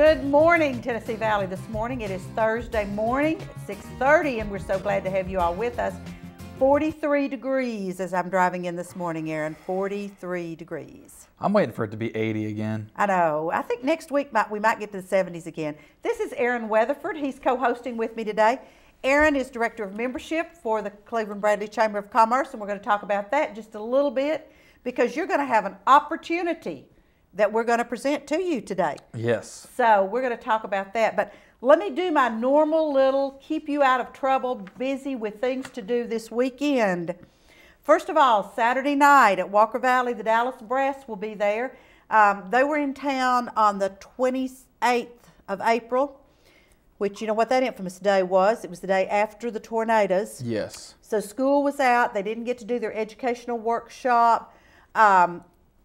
Good morning, Tennessee Valley. This morning, it is Thursday morning at 6:30, and we're so glad to have you all with us. 43 degrees as I'm driving in this morning, Aaron. 43 degrees. I'm waiting for it to be 80 again. I know. I think next week we might get to the 70s again. This is Aaron Weatherford. He's co-hosting with me today. Aaron is Director of Membership for the Cleveland-Bradley Chamber of Commerce, and we're going to talk about that just a little bit because you're going to have an opportunity that we're going to present to you today. Yes. So we're going to talk about that. But let me do my normal little keep you out of trouble, busy with things to do this weekend. First of all, Saturday night at Walker Valley, the Dallas Brass will be there. They were in town on the 28th of April, which you know what that infamous day was. It was the day after the tornadoes. Yes. So school was out. They didn't get to do their educational workshop.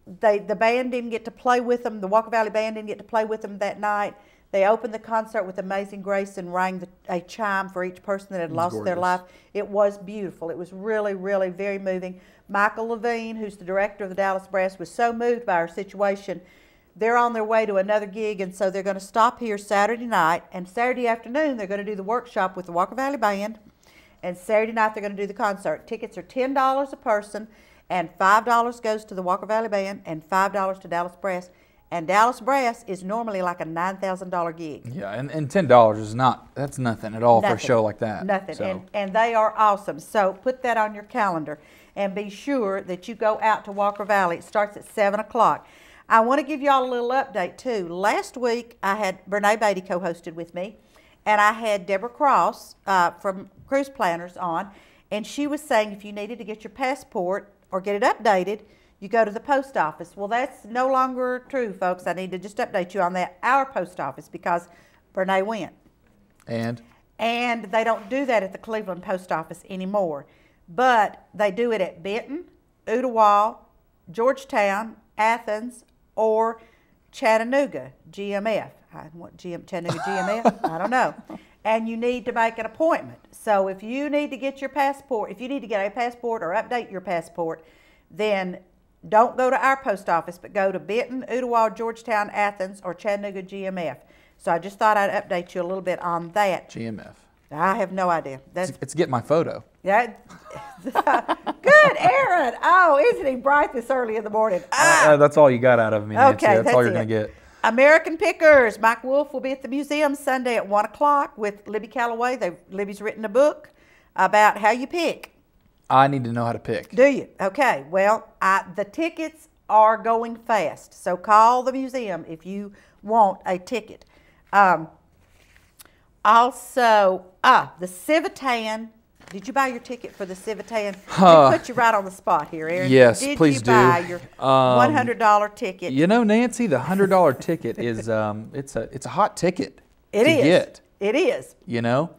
The band didn't get to play with them. The Walker Valley Band didn't get to play with them that night. They opened the concert with Amazing Grace and rang a chime for each person that had lost their life. It was beautiful. It was really, really very moving. Michael Levine, who's the director of the Dallas Brass, was so moved by our situation. They're on their way to another gig, and so they're going to stop here Saturday night. And Saturday afternoon, they're going to do the workshop with the Walker Valley Band. And Saturday night, they're going to do the concert. Tickets are $10 a person. And $5 goes to the Walker Valley Band and $5 to Dallas Brass. And Dallas Brass is normally like a $9,000 gig. Yeah, and $10 is that's nothing at all for a show like that. Nothing, so. and they are awesome. So put that on your calendar and be sure that you go out to Walker Valley. It starts at 7 o'clock. I want to give you all a little update too. Last week I had Brene Beatty co-hosted with me, and I had Deborah Cross from Cruise Planners on, and she was saying if you needed to get your passport or get it updated, you go to the post office. Well, that's no longer true, folks. I need to just update you on that. Our post office, because Brene went. And they don't do that at the Cleveland post office anymore. But they do it at Benton, Ottawa, Georgetown, Athens, or Chattanooga, GMF. Chattanooga GMF? I don't know. And you need to make an appointment. So if you need to get your passport, if you need to get a passport or update your passport, then don't go to our post office, but go to Benton, Ottawa, Georgetown, Athens, or Chattanooga GMF. So I just thought I'd update you a little bit on that. GMF. I have no idea. It's get my photo. Yeah. Good, Aaron. Oh, isn't he bright this early in the morning? That's all you got out of me, Nancy. Okay, that's all you're going to get. American Pickers. Mike Wolf will be at the museum Sunday at 1 o'clock with Libby Calloway. Libby's written a book about how you pick. I need to know how to pick. Do you? Okay. Well, the tickets are going fast, so call the museum if you want a ticket. Also, the Civitan. Did you buy your ticket for the Civitan? Let put you right on the spot here, Aaron. Yes, Did please you buy your $100 ticket? You know, Nancy, the $100 ticket is it's a hot ticket to get. It is. You know,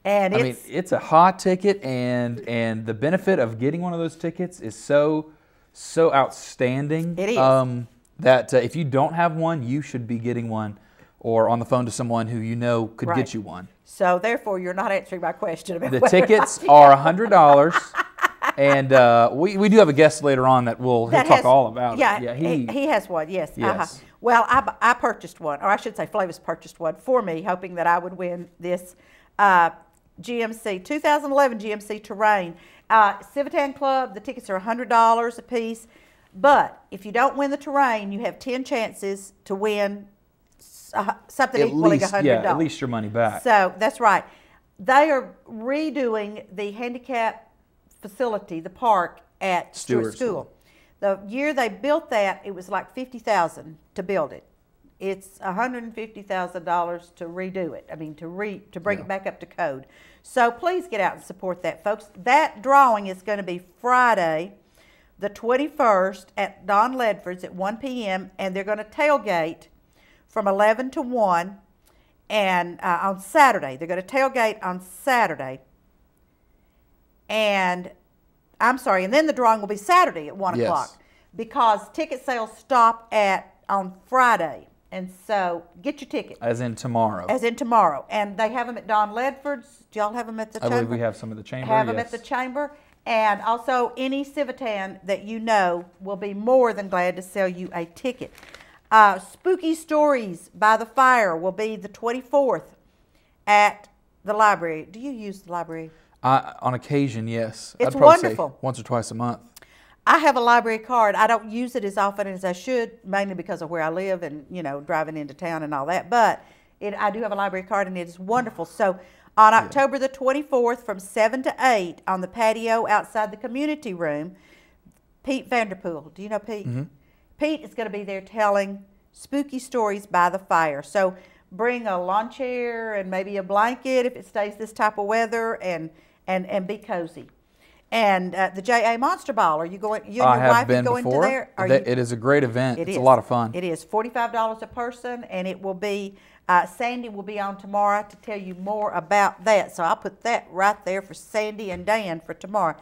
and it's a hot ticket, and the benefit of getting one of those tickets is so outstanding. It is. That if you don't have one, you should be getting one, or on the phone to someone who you know could get you one. So therefore, you're not answering my question about the tickets are $100, and we do have a guest later on he'll talk all about it. Yeah, he has one. Yes. Yes. Well, I purchased one, or I should say, Flavis purchased one for me, hoping that I would win this GMC 2011 GMC Terrain Civitan Club. The tickets are $100 a piece, but if you don't win the Terrain, you have 10 chances to win something equaling $100. Yeah, at least your money back. So that's right. They are redoing the handicap facility, the park at Stewart School. The year they built that, it was like $50,000 to build it. It's $150,000 to redo it. I mean, to bring it back up to code. So please get out and support that, folks. That drawing is going to be Friday, the 21st at Don Ledford's at 1 p.m. and they're going to tailgate from 11 to 1, and on Saturday. They're going to tailgate on Saturday. And then the drawing will be Saturday at 1 o'clock because ticket sales stop on Friday. And so get your ticket. As in tomorrow. As in tomorrow. And they have them at Don Ledford's. Do y'all have them at the Chamber? I believe we have some at the Chamber, Have them at the Chamber. And also any Civitan that you know will be more than glad to sell you a ticket. Spooky Stories by the Fire will be the 24th at the library. Do you use the library? On occasion, yes. It's I'd probably wonderful. say once or twice a month. I have a library card. I don't use it as often as I should, mainly because of where I live and, driving into town and all that. But I do have a library card, and it is wonderful. So on October the 24th from 7 to 8 on the patio outside the community room, Pete Vanderpool. Do you know Pete? Mm-hmm. Pete is going to be there telling spooky stories by the fire. So bring a lawn chair and maybe a blanket if it stays this type of weather, and be cozy. And the J.A. Monster Ball, are you going? You and your wife are going to there? It is a great event. It's a lot of fun. It is $45 a person, and it will be. Sandy will be on tomorrow to tell you more about that. So I'll put that right there for Sandy and Dan for tomorrow.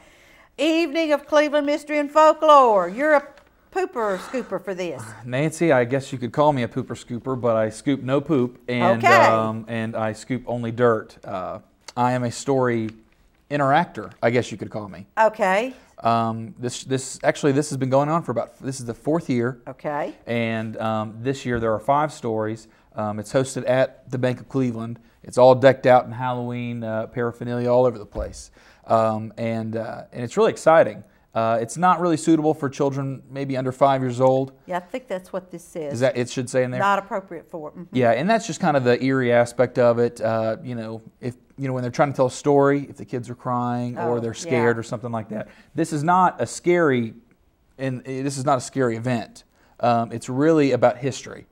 Evening of Cleveland Mystery and Folklore. You're a pooper scooper for this. Nancy, I guess you could call me a pooper scooper, but I scoop no poop, and and I scoop only dirt. I am a story interactor, I guess you could call me. Okay. This has been going on for this is the 4th year. Okay. And this year there are 5 stories. It's hosted at the Bank of Cleveland. It's all decked out in Halloween paraphernalia all over the place, and it's really exciting. It's not really suitable for children maybe under 5 years old. Yeah, I think that's what this says. Is that it should say in there? Not appropriate for it. Mm-hmm. Yeah, and that's just kind of the eerie aspect of it. If when they're trying to tell a story, if the kids are crying or they're scared or something like that. This is not a scary, event. It's really about history,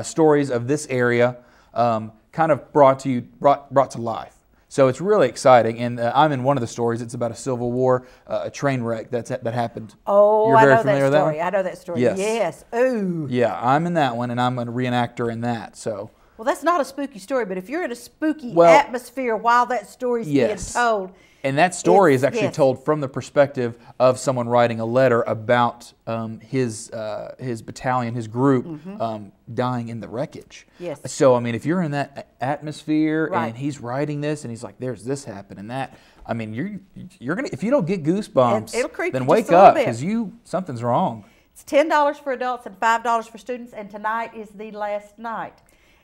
stories of this area, kind of brought to life. So it's really exciting, and I'm in one of the stories. It's about a Civil War, a train wreck that happened. Oh, You're I very know familiar that with that story. one? I know that story. Yes. Yes. Ooh. Yeah, I'm in that one, and I'm a reenactor in that. So. Well, that's not a spooky story, but if you're in a spooky atmosphere while that story's being told. And that story is actually told from the perspective of someone writing a letter about his battalion, his group, dying in the wreckage. Yes. So, I mean, if you're in that atmosphere and he's writing this and he's like, there's this happen and that, I mean, you're gonna, if you don't get goosebumps, it'll creep then you wake just a little up, bit. because something's wrong. It's $10 for adults and $5 for students, and tonight is the last night.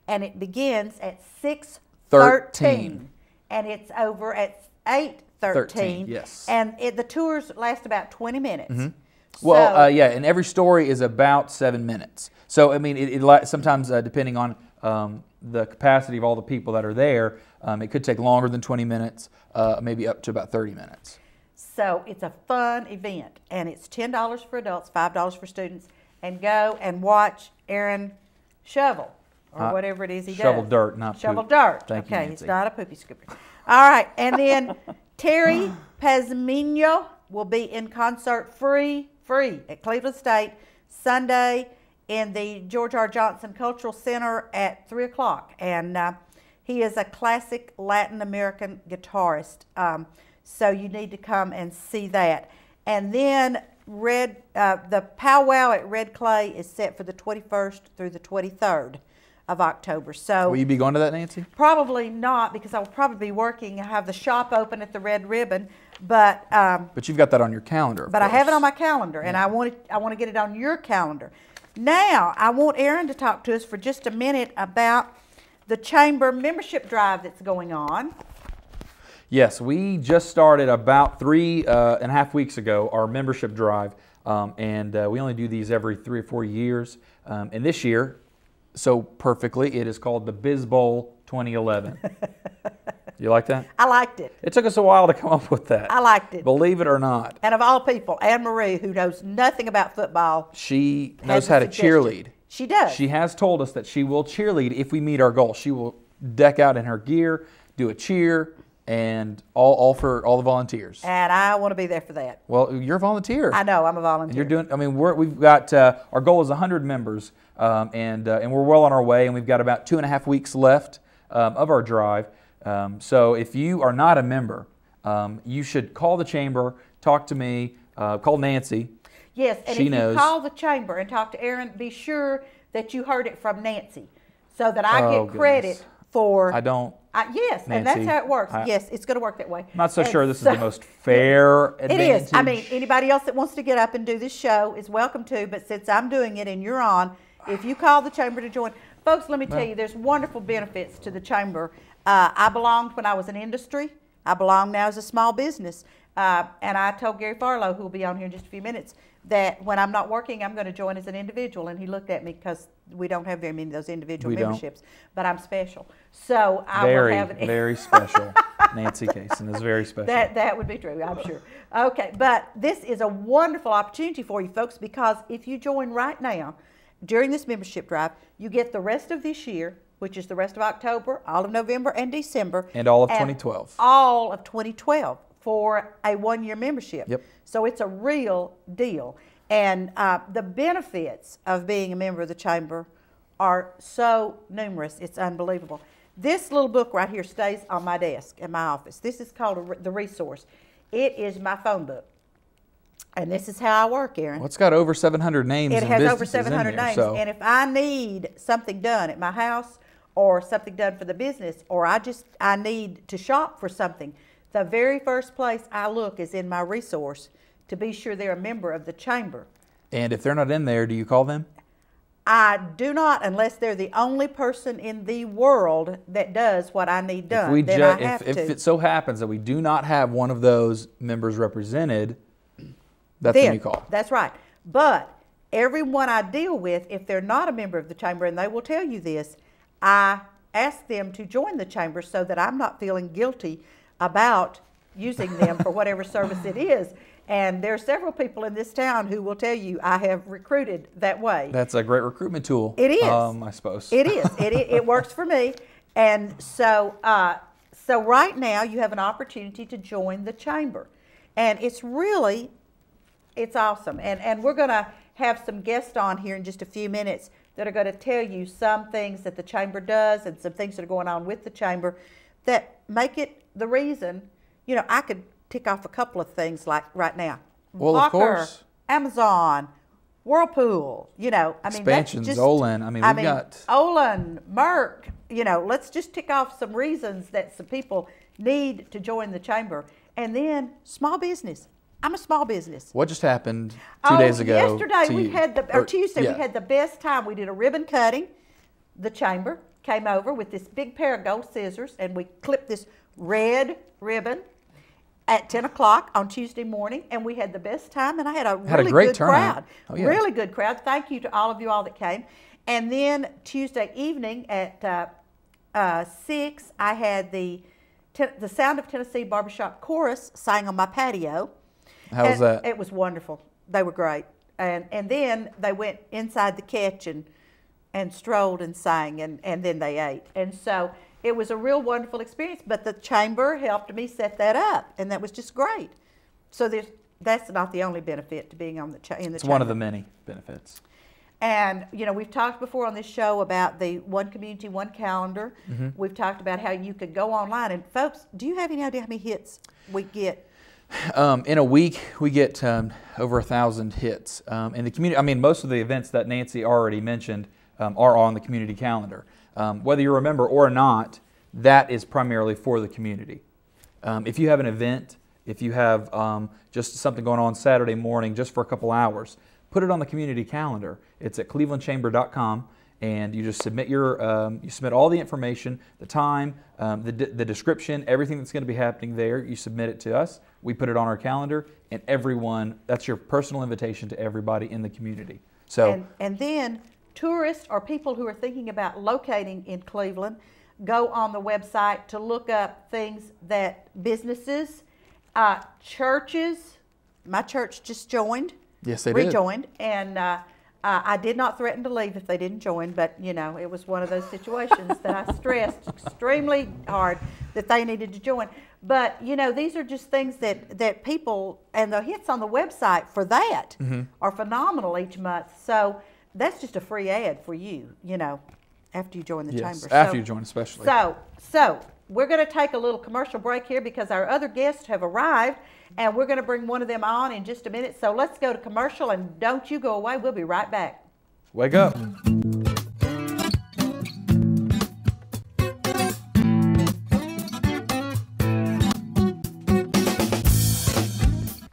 And it begins at 6:13, and it's over at 8:13. Yes. And the tours last about 20 minutes. Mm-hmm. Well, and every story is about 7 minutes. So, I mean, it sometimes, depending on the capacity of all the people that are there, it could take longer than 20 minutes, maybe up to about 30 minutes. So it's a fun event, and it's $10 for adults, $5 for students, and go and watch Aaron shovel. Or whatever it is he shovel does. Dirt, not shovel poop. dirt. Thank you, okay, Nancy. he's not a poopy scooper. All right, and then Terry Pazmino will be in concert free at Cleveland State Sunday in the George R. Johnson Cultural Center at 3 o'clock. And he is a classic Latin American guitarist. So you need to come and see that. And then the powwow at Red Clay is set for the 21st through the 23rd. Of October. So will you be going to that, Nancy? Probably not, because I'll probably be working. I have the shop open at the Red Ribbon, but you've got that on your calendar. But I have it on my calendar, and I want to get it on your calendar. Now I want Aaron to talk to us for just a minute about the chamber membership drive that's going on. Yes, we just started about 3.5 weeks ago our membership drive, and we only do these every 3 or 4 years. And this year, so perfectly, it is called the Biz Bowl 2011. You like that? I liked it. It took us a while to come up with that. I liked it. Believe it or not. And of all people, Anne Marie, who knows nothing about football, she knows how to cheerlead. She does. She has told us that she will cheerlead if we meet our goal. She will deck out in her gear, do a cheer, and all for all the volunteers. And I want to be there for that. Well, you're a volunteer. I know, I'm a volunteer. And you're doing. I mean, we've got our goal is 100 members, and we're well on our way, and we've got about 2.5 weeks left of our drive. So if you are not a member, you should call the chamber, talk to me, call Nancy. Yes, and she if knows. You call the chamber and talk to Aaron, be sure that you heard it from Nancy, so that I get credit for. I don't. Yes, Nancy, and that's how it works. Yes, it's going to work that way. I'm not so sure this is the most fair advantage. It is. I mean, anybody else that wants to get up and do this show is welcome to, but since I'm doing it and you're on, If you call the chamber to join, folks, let me tell you, there's wonderful benefits to the chamber. I belonged when I was in industry. I belong now as a small business. And I told Gary Farlow, who will be on here in just a few minutes, that when I'm not working, I'm going to join as an individual. And he looked at me because we don't have very many of those individual memberships, but I'm special. So I will have an very special. Nancy Kaysen is very special. That would be true, I'm sure. Okay, but this is a wonderful opportunity for you folks, because if you join right now during this membership drive, you get the rest of this year, which is the rest of October, all of November and December. And all of 2012. All of 2012 for a one-year membership. Yep. So it's a real deal. And the benefits of being a member of the chamber are so numerous, it's unbelievable. This little book right here stays on my desk in my office. This is called The Resource. It is my phone book. And this is how I work, Aaron. Well, it's got over 700 names. It and has over businesses 700 in here, names. so. And if I need something done at my house, or something done for the business, or I need to shop for something, the very first place I look is in my resource to be sure they're a member of the chamber. And if they're not in there, do you call them? I do not, unless they're the only person in the world that does what I need done. Then I have if to. it so happens that we do not have one of those members represented, that's when you call. That's right. But everyone I deal with, if they're not a member of the chamber, and they will tell you this, I ask them to join the chamber so that I'm not feeling guilty about using them for whatever service it is. And there are several people in this town who will tell you I have recruited that way. That's a great recruitment tool. It is. I suppose. It is. It works for me. And so, so right now you have an opportunity to join the chamber. And it's awesome. And we're going to have some guests on here in just a few minutes that are going to tell you some things that the chamber does and some things that are going on with the chamber that make it the reason. You know, I could tick off a couple of things like right now. Well, Locker, of course. Amazon, Whirlpool, you know. I mean, expansions, that's just, Olin. I mean, we've got Olin, Merck, you know, let's just tick off some reasons that some people need to join the chamber. And then small business. I'm a small business. What just happened 2 days ago? Yesterday we had Tuesday we had the best time. We did a ribbon cutting. The chamber came over with this big pair of gold scissors, and we clipped this red ribbon at 10 o'clock on Tuesday morning, and we had the best time, and I had a really good crowd. Oh, yeah. Really good crowd. Thank you to all of you all that came. And then Tuesday evening at 6, I had the Sound of Tennessee Barbershop Chorus sang on my patio. How was that? It was wonderful. They were great. And then they went inside the kitchen and strolled and sang, and then they ate. And so it was a real wonderful experience, but the chamber helped me set that up, and that was just great. So that's not the only benefit to being on in the chamber. It's one of the many benefits. And, you know, we've talked before on this show about the One Community, One Calendar. Mm-hmm. We've talked about how you could go online. And, folks, do you have any idea how many hits we get? In a week, we get over 1,000 hits. In the community, I mean, most of the events that Nancy already mentioned are on the community calendar. Whether you remember or not, that is primarily for the community. If you have an event, if you have just something going on Saturday morning just for a couple hours, put it on the community calendar. It's at clevelandchamber.com, and you just submit you submit all the information, the time, the description, everything that's going to be happening there. You submit it to us. We put it on our calendar, and that's your personal invitation to everybody in the community. So and then tourists or people who are thinking about locating in Cleveland, go on the website to look up things that businesses, churches. My church just joined. Yes, they rejoined, and I did not threaten to leave if they didn't join, but you know, it was one of those situations that I stressed extremely hard that they needed to join. But you know, these are just things that people, and the hits on the website for that are phenomenal each month. So that's just a free ad for you, you know, after you join the chamber. After you join especially. So we're going to take a little commercial break here because our other guests have arrived, and we're going to bring one of them on in just a minute. So let's go to commercial, and don't you go away. We'll be right back. Wake up.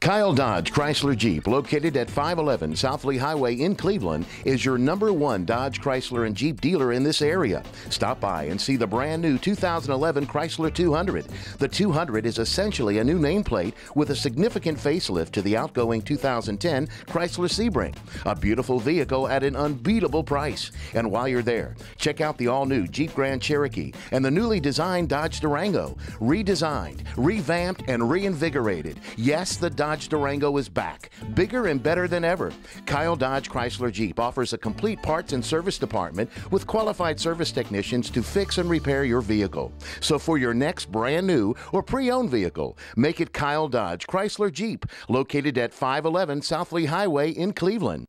Kyle Dodge Chrysler Jeep, located at 511 South Lee Highway in Cleveland, is your #1 Dodge, Chrysler, and Jeep dealer in this area. Stop by and see the brand new 2011 Chrysler 200. The 200 is essentially a new nameplate with a significant facelift to the outgoing 2010 Chrysler Sebring. A beautiful vehicle at an unbeatable price. And while you're there, check out the all-new Jeep Grand Cherokee and the newly designed Dodge Durango. Redesigned, revamped, and reinvigorated. Yes, the Dodge Durango is back, bigger and better than ever. Kyle Dodge Chrysler Jeep offers a complete parts and service department with qualified service technicians to fix and repair your vehicle. So for your next brand new or pre-owned vehicle, make it Kyle Dodge Chrysler Jeep, located at 511 South Lee Highway in Cleveland.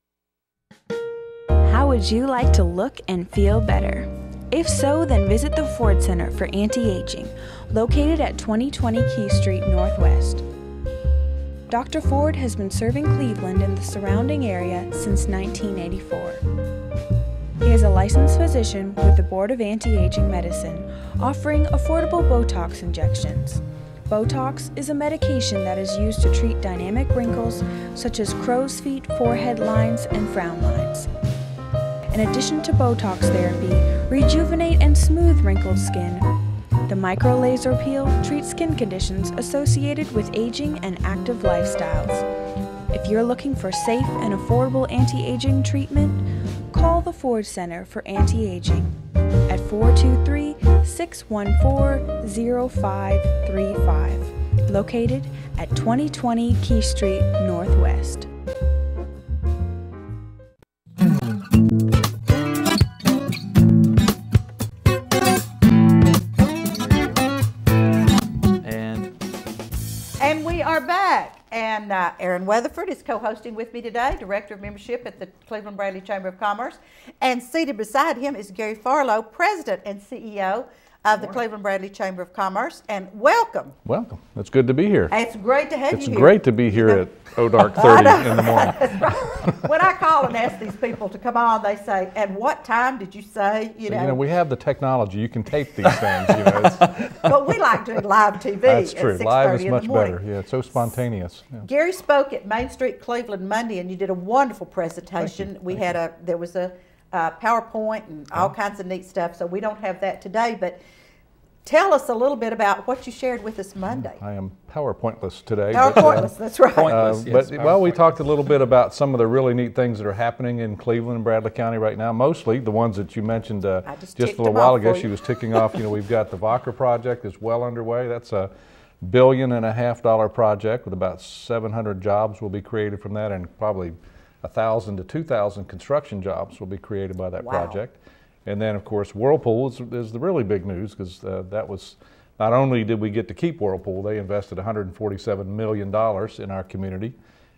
How would you like to look and feel better? If so, then visit the Ford Center for Anti-Aging, located at 2020 Key Street Northwest. Dr. Ford has been serving Cleveland and the surrounding area since 1984. He is a licensed physician with the Board of Anti-Aging Medicine, offering affordable Botox injections. Botox is a medication that is used to treat dynamic wrinkles such as crow's feet, forehead lines, and frown lines. In addition to Botox therapy, rejuvenate and smooth wrinkled skin. The micro laser peel treats skin conditions associated with aging and active lifestyles. If you're looking for safe and affordable anti-aging treatment, call the Ford Center for Anti-Aging at 423-614-0535, located at 2020 Key Street Northwest. And we are back. And Aaron Weatherford is co-hosting with me today, Director of Membership at the Cleveland-Bradley Chamber of Commerce. And seated beside him is Gary Farlow, President and CEO of the Cleveland-Bradley Chamber of Commerce. And welcome. Welcome. It's good to be here. It's great to have you It's here. great to be here at dark 30 in the morning. That's right. When I call and ask these people to come on, they say, "And what time did you say?" You know, we have the technology. You can tape these things. You know, but we like doing live TV. That's true. At Live is 6:30 in much the morning. better. Yeah, it's so spontaneous. Yeah. Gary spoke at Main Street Cleveland Monday, and you did a wonderful presentation. There was a PowerPoint and all kinds of neat stuff. So we don't have that today, but tell us a little bit about what you shared with us Monday. I am PowerPointless today. PowerPointless, that's right. We talked a little bit about some of the really neat things that are happening in Cleveland and Bradley County right now. Mostly the ones that you mentioned just a little while ago. She was ticking off. You know, we've got the VACRA project is well underway. That's a $1.5 billion project with about 700 jobs will be created from that, and probably 1,000 to 2,000 construction jobs will be created by that project. And then, of course, Whirlpool is the really big news, because that was, not only did we get to keep Whirlpool, they invested $147 million in our community.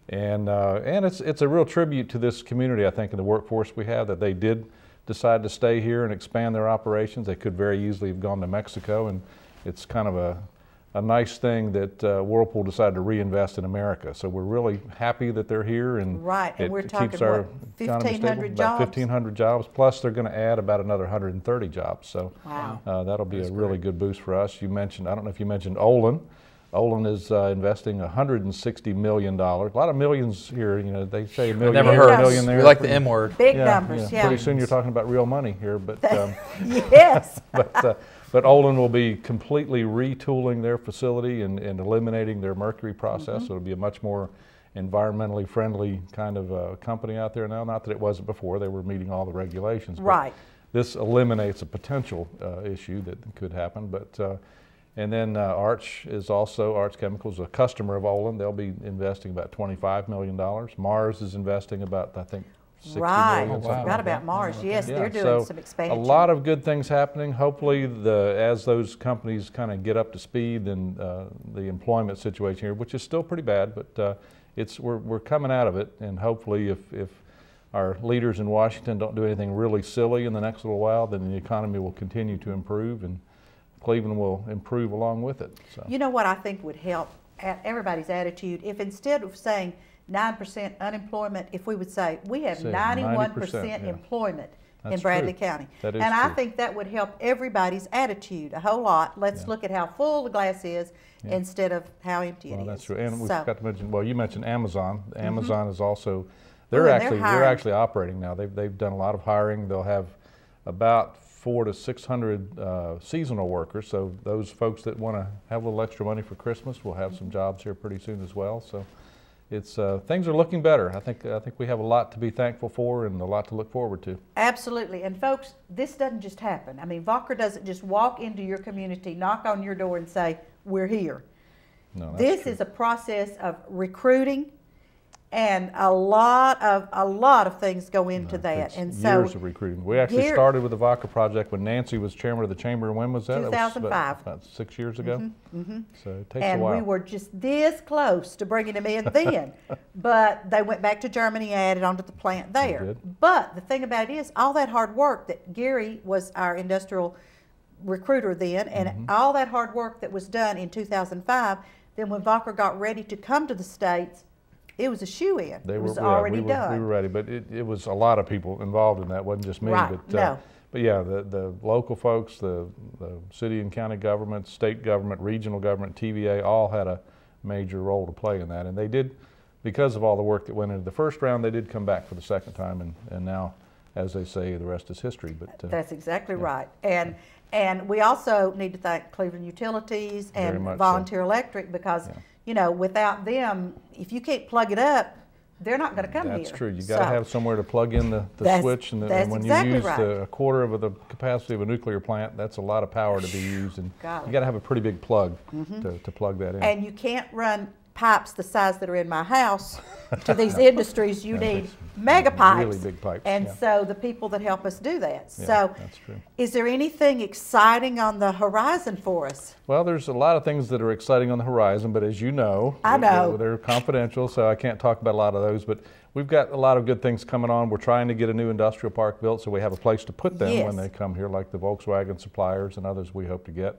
And it's a real tribute to this community, I think, and the workforce we have, that they did decide to stay here and expand their operations. They could very easily have gone to Mexico, and it's kind of a nice thing that Whirlpool decided to reinvest in America. So we're really happy that they're here, and and we're talking keeps our 1,500 jobs. About 1,500 jobs. Plus, they're going to add about another 130 jobs. So that'll be a really good boost for us. You mentioned, I don't know if you mentioned Olin. Olin is investing $160 million. A lot of millions here. You know, they say a million. Never heard. Million there. We like the M word. Big numbers. Yeah. Pretty soon you're talking about real money here, but yes. But Olin will be completely retooling their facility and eliminating their mercury process. So it'll be a much more environmentally friendly kind of company out there now. Not that it wasn't before; they were meeting all the regulations. But this eliminates a potential issue that could happen. But and then Arch Chemicals, a customer of Olin. They'll be investing about $25 million. Mars is investing about, I think, $60 million. Forgot about Mars. Yes, they're doing some expansion. A lot of good things happening. Hopefully, as those companies kind of get up to speed, then the employment situation here, which is still pretty bad, but we're coming out of it. And hopefully, if our leaders in Washington don't do anything really silly in the next little while, then the economy will continue to improve, and Cleveland will improve along with it. So. You know what I think would help everybody's attitude? If instead of saying 9% unemployment, if we would say we have 91% employment, in Bradley County. That is and true. I think that would help everybody's attitude a whole lot. Let's look at how full the glass is instead of how empty it is. Well, that's true. And we forgot to mention, well, you mentioned Amazon. Amazon is also, they're they're actually operating now. They've done a lot of hiring. They'll have about 400 to 600 seasonal workers. So those folks that want to have a little extra money for Christmas will have some jobs here pretty soon as well. So it's things are looking better. I think we have a lot to be thankful for and a lot to look forward to. Absolutely. And folks, this doesn't just happen. I mean, Walker doesn't just walk into your community, knock on your door and say, we're here. No, this is a process of recruiting, and a lot of things go into that. And so years of recruiting. We actually started with the Vodka Project when Nancy was chairman of the chamber. When was that? 2005. That was about 6 years ago. So it takes a while. And we were just this close to bringing them in then, but they went back to Germany and added onto the plant there. But the thing about it is, all that hard work that Gary was our industrial recruiter then, and all that hard work that was done in 2005, then when Walker got ready to come to the States, it was a shoe-in. It was already done. We were ready, but it was a lot of people involved in that. It wasn't just me. Right, But yeah, the local folks, the city and county government, state government, regional government, TVA, all had a major role to play in that. And they did, because of all the work that went into the first round, they did come back for the second time. And now, as they say, the rest is history. But that's exactly right. And we also need to thank Cleveland Utilities and Volunteer Electric, because you know, without them, if you can't plug it up, they're not going to come here. That's true. You got to have somewhere to plug in the switch, and when you use a quarter of the capacity of a nuclear plant, that's a lot of power to be used, and you got to have a pretty big plug to plug that in. And you can't run pipes the size that are in my house to these industries. You need mega pipes, really big pipes. And so the people that help us do that. So that's true. Is there anything exciting on the horizon for us? Well, there's a lot of things that are exciting on the horizon, but as you know, they're confidential, so I can't talk about a lot of those. But we've got a lot of good things coming on. We're trying to get a new industrial park built so we have a place to put them when they come here, like the Volkswagen suppliers and others we hope to get.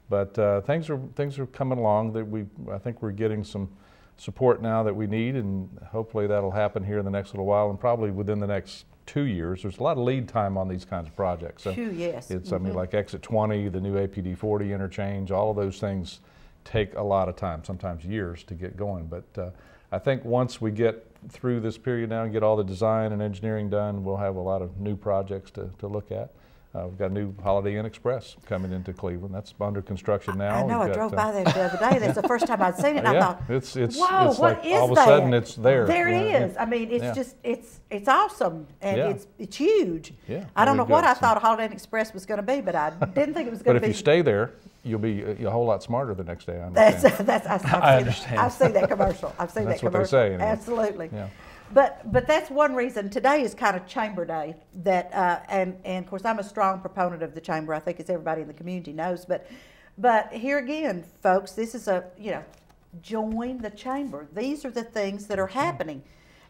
But things are coming along. I think we're getting some support now that we need, and hopefully that'll happen here in the next little while, and probably within the next 2 years. There's a lot of lead time on these kinds of projects. So it's I mean, like Exit 20, the new APD 40 interchange, all of those things take a lot of time, sometimes years to get going. But I think once we get through this period now and get all the design and engineering done, we'll have a lot of new projects to look at. We've got a new Holiday Inn Express coming into Cleveland. That's under construction now. I know. I drove by there the other day. That's the first time I'd seen it. And I thought, whoa, what like is all of a sudden it's there. There it is. I mean, it's just it's awesome, and it's huge. Yeah. I don't know what I thought a Holiday Inn Express was going to be, but I didn't think it was going to be. But if you stay there, you'll be a whole lot smarter the next day. I understand. I understand. I've seen that commercial. I've seen that commercial. That's what they say. Anyway. Absolutely. Yeah. But that's one reason today is kind of Chamber Day. That and of course I'm a strong proponent of the Chamber. I think as everybody in the community knows. But here again, folks, this is join the Chamber. These are the things that are happening,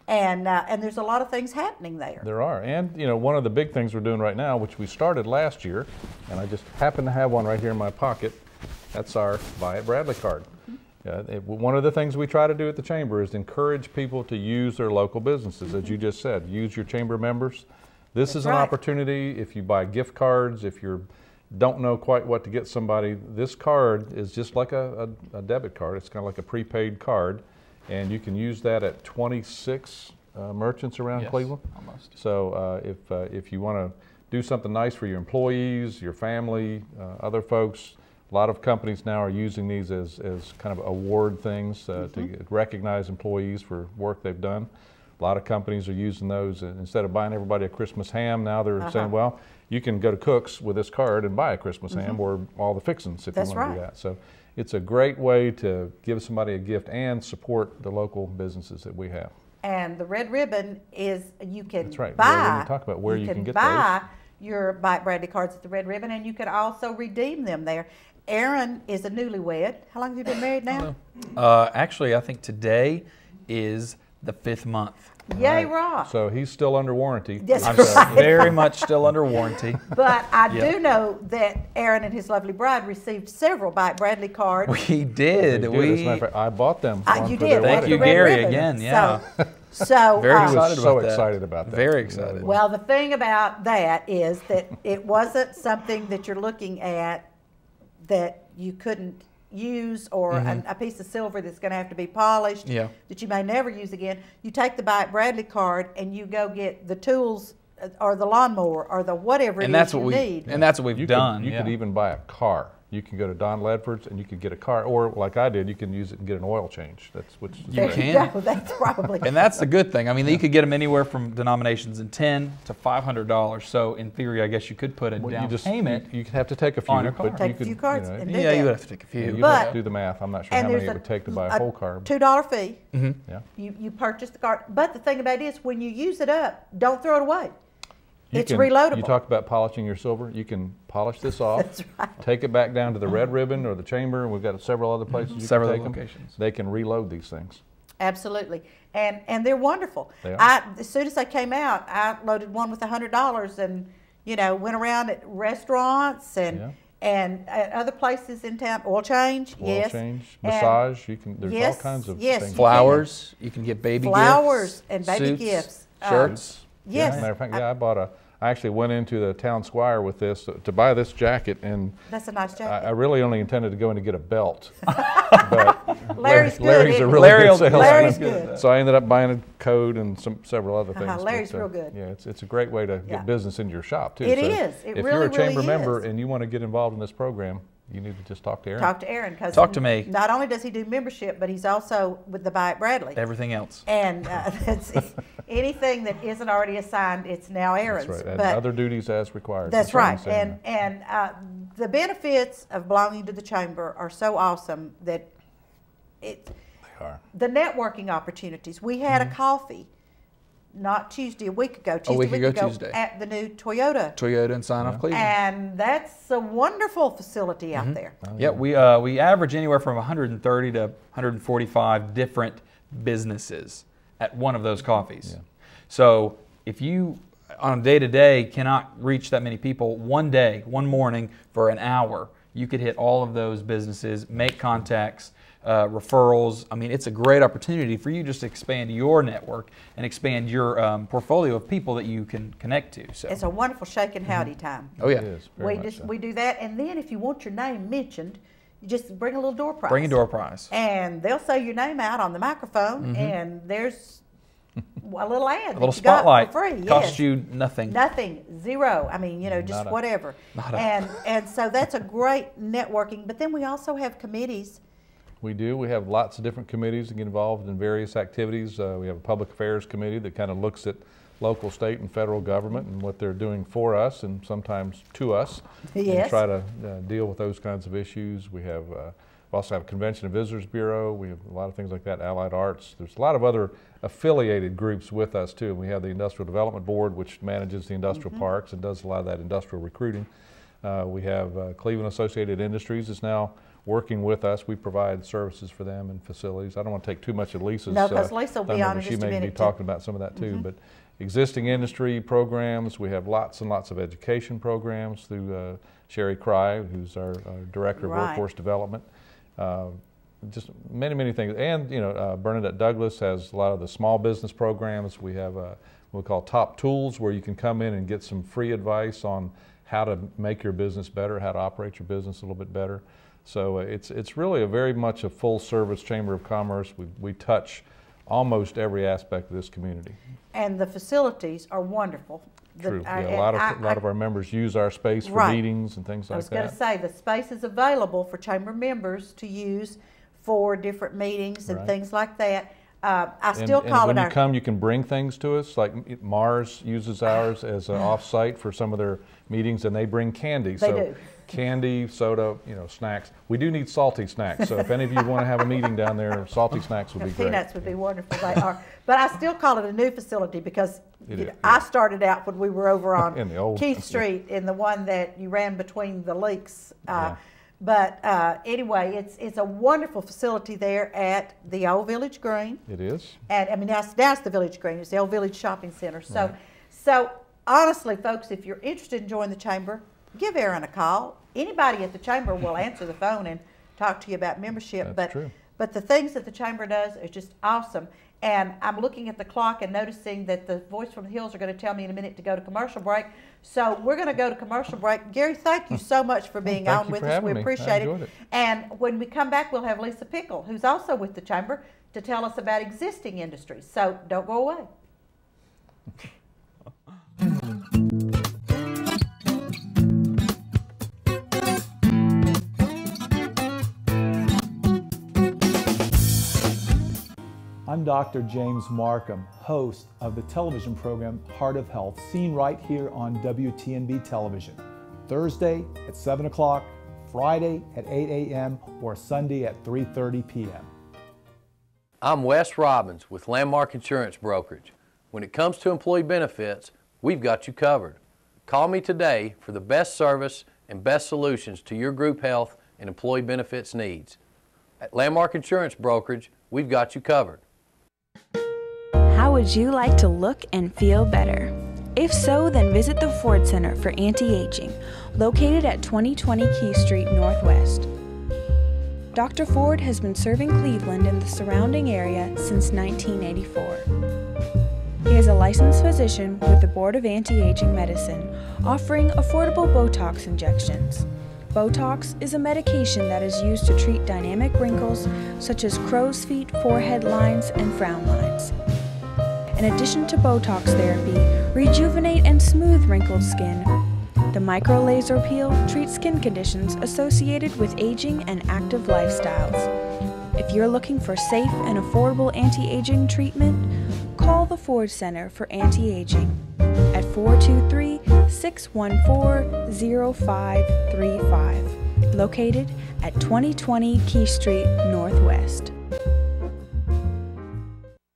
and there's a lot of things happening there. There are, and one of the big things we're doing right now, which we started last year, and I just happen to have one right here in my pocket. That's our Buy at Bradley card. One of the things we try to do at the Chamber is encourage people to use their local businesses, as you just said. Use your Chamber members. This is an opportunity. If you buy gift cards, if you don't know quite what to get somebody, this card is just like a debit card. It's kind of like a prepaid card, and you can use that at 26 merchants around Cleveland. Almost. So if you want to do something nice for your employees, your family, other folks, a lot of companies now are using these as kind of award things to recognize employees for work they've done. A lot of companies are using those, and instead of buying everybody a Christmas ham, now they're saying, well, you can go to Cook's with this card and buy a Christmas ham or all the fixings if you want to do that. So it's a great way to give somebody a gift and support the local businesses that we have. And the red ribbon is you can buy. Well, when you talk about where you can get those. Your Buy at Bradley cards at the Red Ribbon, and you can also redeem them there. Aaron is a newlywed. How long have you been married now? Actually, I think today is the 5th month. Yay, Rob. So he's still under warranty. That's I'm very much still under warranty. But I do know that Aaron and his lovely bride received several Buy at Bradley cards. We did. As a matter of fact, I bought them. You did. Thank you, Gary, again. Yeah. So So Very I was excited so about that. excited about that. Very excited. well, the thing about that is that it wasn't something that you're looking at that you couldn't use, or a piece of silver that's going to have to be polished that you may never use again. You take the Buy It Bradley card and you go get the tools or the lawnmower or the whatever And it that's is what you need. And that's what we've done. You could even buy a car. You can go to Don Ledford's and you could get a car, or like I did, you can use it and get an oil change. That's what You can. No, that's probably. And that's the good thing. I mean, you could get them anywhere from denominations in $10 to $500. So in theory, I guess you could put a down payment. You could have to take a few. on your car. Take a few cards and do Yeah, that. you would have to take a few. You But- have to do the math. I'm not sure And how many there's it would take to buy a whole car. $2 fee. Yeah. You purchase the card. But the thing about it is, when you use it up, don't throw it away. It's You reloadable. talk about polishing your silver. You can polish this off. That's right. Take it back down to the Red Ribbon or the Chamber. We've got several other places you Several can take locations. them. They can reload these things. Absolutely. And they're wonderful. They are. As soon as they came out, I loaded one with $100 and, went around at restaurants and at other places in town. Oil change, Oil change, massage. There's all kinds of things. Flowers. You can get baby Flowers gifts. and baby suits, gifts. Shirts. Yes. As a matter of fact, I actually went into the town squire with this to buy this jacket, and That's a nice jacket. I really only intended to go in to get a belt. But Larry's good, Larry's isn't a he? really Larry good will- salesman. Larry's good. So I ended up buying a coat and several other things. Larry's but, real good. Yeah, it's a great way to Yeah. get business into your shop too. It So is. It if really, you're a chamber really member is. and you want to get involved in this program, you need to just talk to Aaron. Talk to Aaron. 'Cause Talk to me. Not only does he do membership, but he's also with the Buy It Bradley. Everything else. And it's anything that isn't already assigned, it's now Aaron's. That's right. And But other duties as required. that's what I'm right. saying. And the benefits of belonging to the chamber are so awesome that They are. the networking opportunities. We had a coffee, not Tuesday, a week ago. Tuesday, A week ago Tuesday. at the new Toyota. Toyota and Sign Off Cleveland. And that's a wonderful facility out there. Yeah, we average anywhere from 130 to 145 different businesses at one of those coffees. Yeah. So if you, on a day-to-day, cannot reach that many people, one morning for an hour, you could hit all of those businesses, make contacts, referrals. I mean, it's a great opportunity for you just to expand your network and expand your portfolio of people that you can connect to. So It's a wonderful shake and howdy time. oh yeah, It is, very much so. We do that, and then if you want your name mentioned, you just bring a little door prize. bring a door prize. And they'll say your name out on the microphone, and there's a little ad. A little that you got spotlight for free. costs Yes. you nothing. Nothing, zero. I mean, just Nada. whatever. Nada. And so that's a great networking. But then we also have committees. We do. We have lots of different committees that get involved in various activities. We have a public affairs committee that kind of looks at local, state, and federal government and what they're doing for us and sometimes to us. Yes. And try to deal with those kinds of issues. We also have a Convention and Visitors Bureau. We have a lot of things like that, Allied Arts. There's a lot of other affiliated groups with us too. We have the Industrial Development Board, which manages the industrial parks and does a lot of that industrial recruiting. We have Cleveland Associated Industries is now working with us. We provide services for them and facilities. I don't want to take too much of Lisa's No, 'cause Lisa will be thunder, on in but she just a may be minute, too. talking about some of that too. But existing industry programs, we have lots and lots of education programs through Sherry Cry, who's our Director of Right. Workforce Development. Just many things. And Bernadette Douglas has a lot of the small business programs. We have what we call Top Tools, where you can come in and get some free advice on how to make your business better, how to operate your business a little bit better. So it's really a very much a full service Chamber of Commerce. We touch almost every aspect of this community. And the facilities are wonderful. True. A lot of our members use our space for Right. meetings and things I like was going that. to say, the space is available for chamber members to use for different meetings and Right. things like that. I And, still and call when it you our... come, you can bring things to us. Like Mars uses ours as an off-site for some of their meetings, and they bring candy. They so do. Candy, soda, snacks. We do need salty snacks. So if any of you want to have a meeting down there, salty snacks would be great. Peanuts would be wonderful. They are. But I still call it a new facility because It is, I started out when we were over on In the old Keith one. Street in the one that you ran between the leaks. Yeah. But anyway, it's a wonderful facility there at the Old Village Green. It is. And I mean, now it's the Village Green. It's the Old Village Shopping Center. So honestly, folks, if you're interested in joining the chamber, give Aaron a call. Anybody at the chamber will answer the phone and talk to you about membership. That's true. But the things that the chamber does are just awesome. And I'm looking at the clock and noticing that the voice from the hills are going to tell me in a minute to go to commercial break. So we're going to go to commercial break. Gary, thank you so much for being on with us. We appreciate it. And when we come back, we'll have Lisa Pickle, who's also with the Chamber, to tell us about existing industries. So don't go away. I'm Dr. James Markham, host of the television program Heart of Health, seen right here on WTNB television, Thursday at 7 o'clock, Friday at 8 a.m., or Sunday at 3:30 p.m. I'm Wes Robbins with Landmark Insurance Brokerage. When it comes to employee benefits, we've got you covered. Call me today for the best service and best solutions to your group health and employee benefits needs. At Landmark Insurance Brokerage, we've got you covered. How would you like to look and feel better? If so, then visit the Ford Center for Anti-Aging, located at 2020 Key Street Northwest. Dr. Ford has been serving Cleveland and the surrounding area since 1984. He is a licensed physician with the Board of Anti-Aging Medicine, offering affordable Botox injections. Botox is a medication that is used to treat dynamic wrinkles such as crow's feet, forehead lines, and frown lines. In addition to Botox therapy, rejuvenate and smooth wrinkled skin. The micro laser peel treats skin conditions associated with aging and active lifestyles. If you're looking for safe and affordable anti-aging treatment, call the Ford Center for Anti-Aging at 423-614-0535, located at 2020 Key Street Northwest.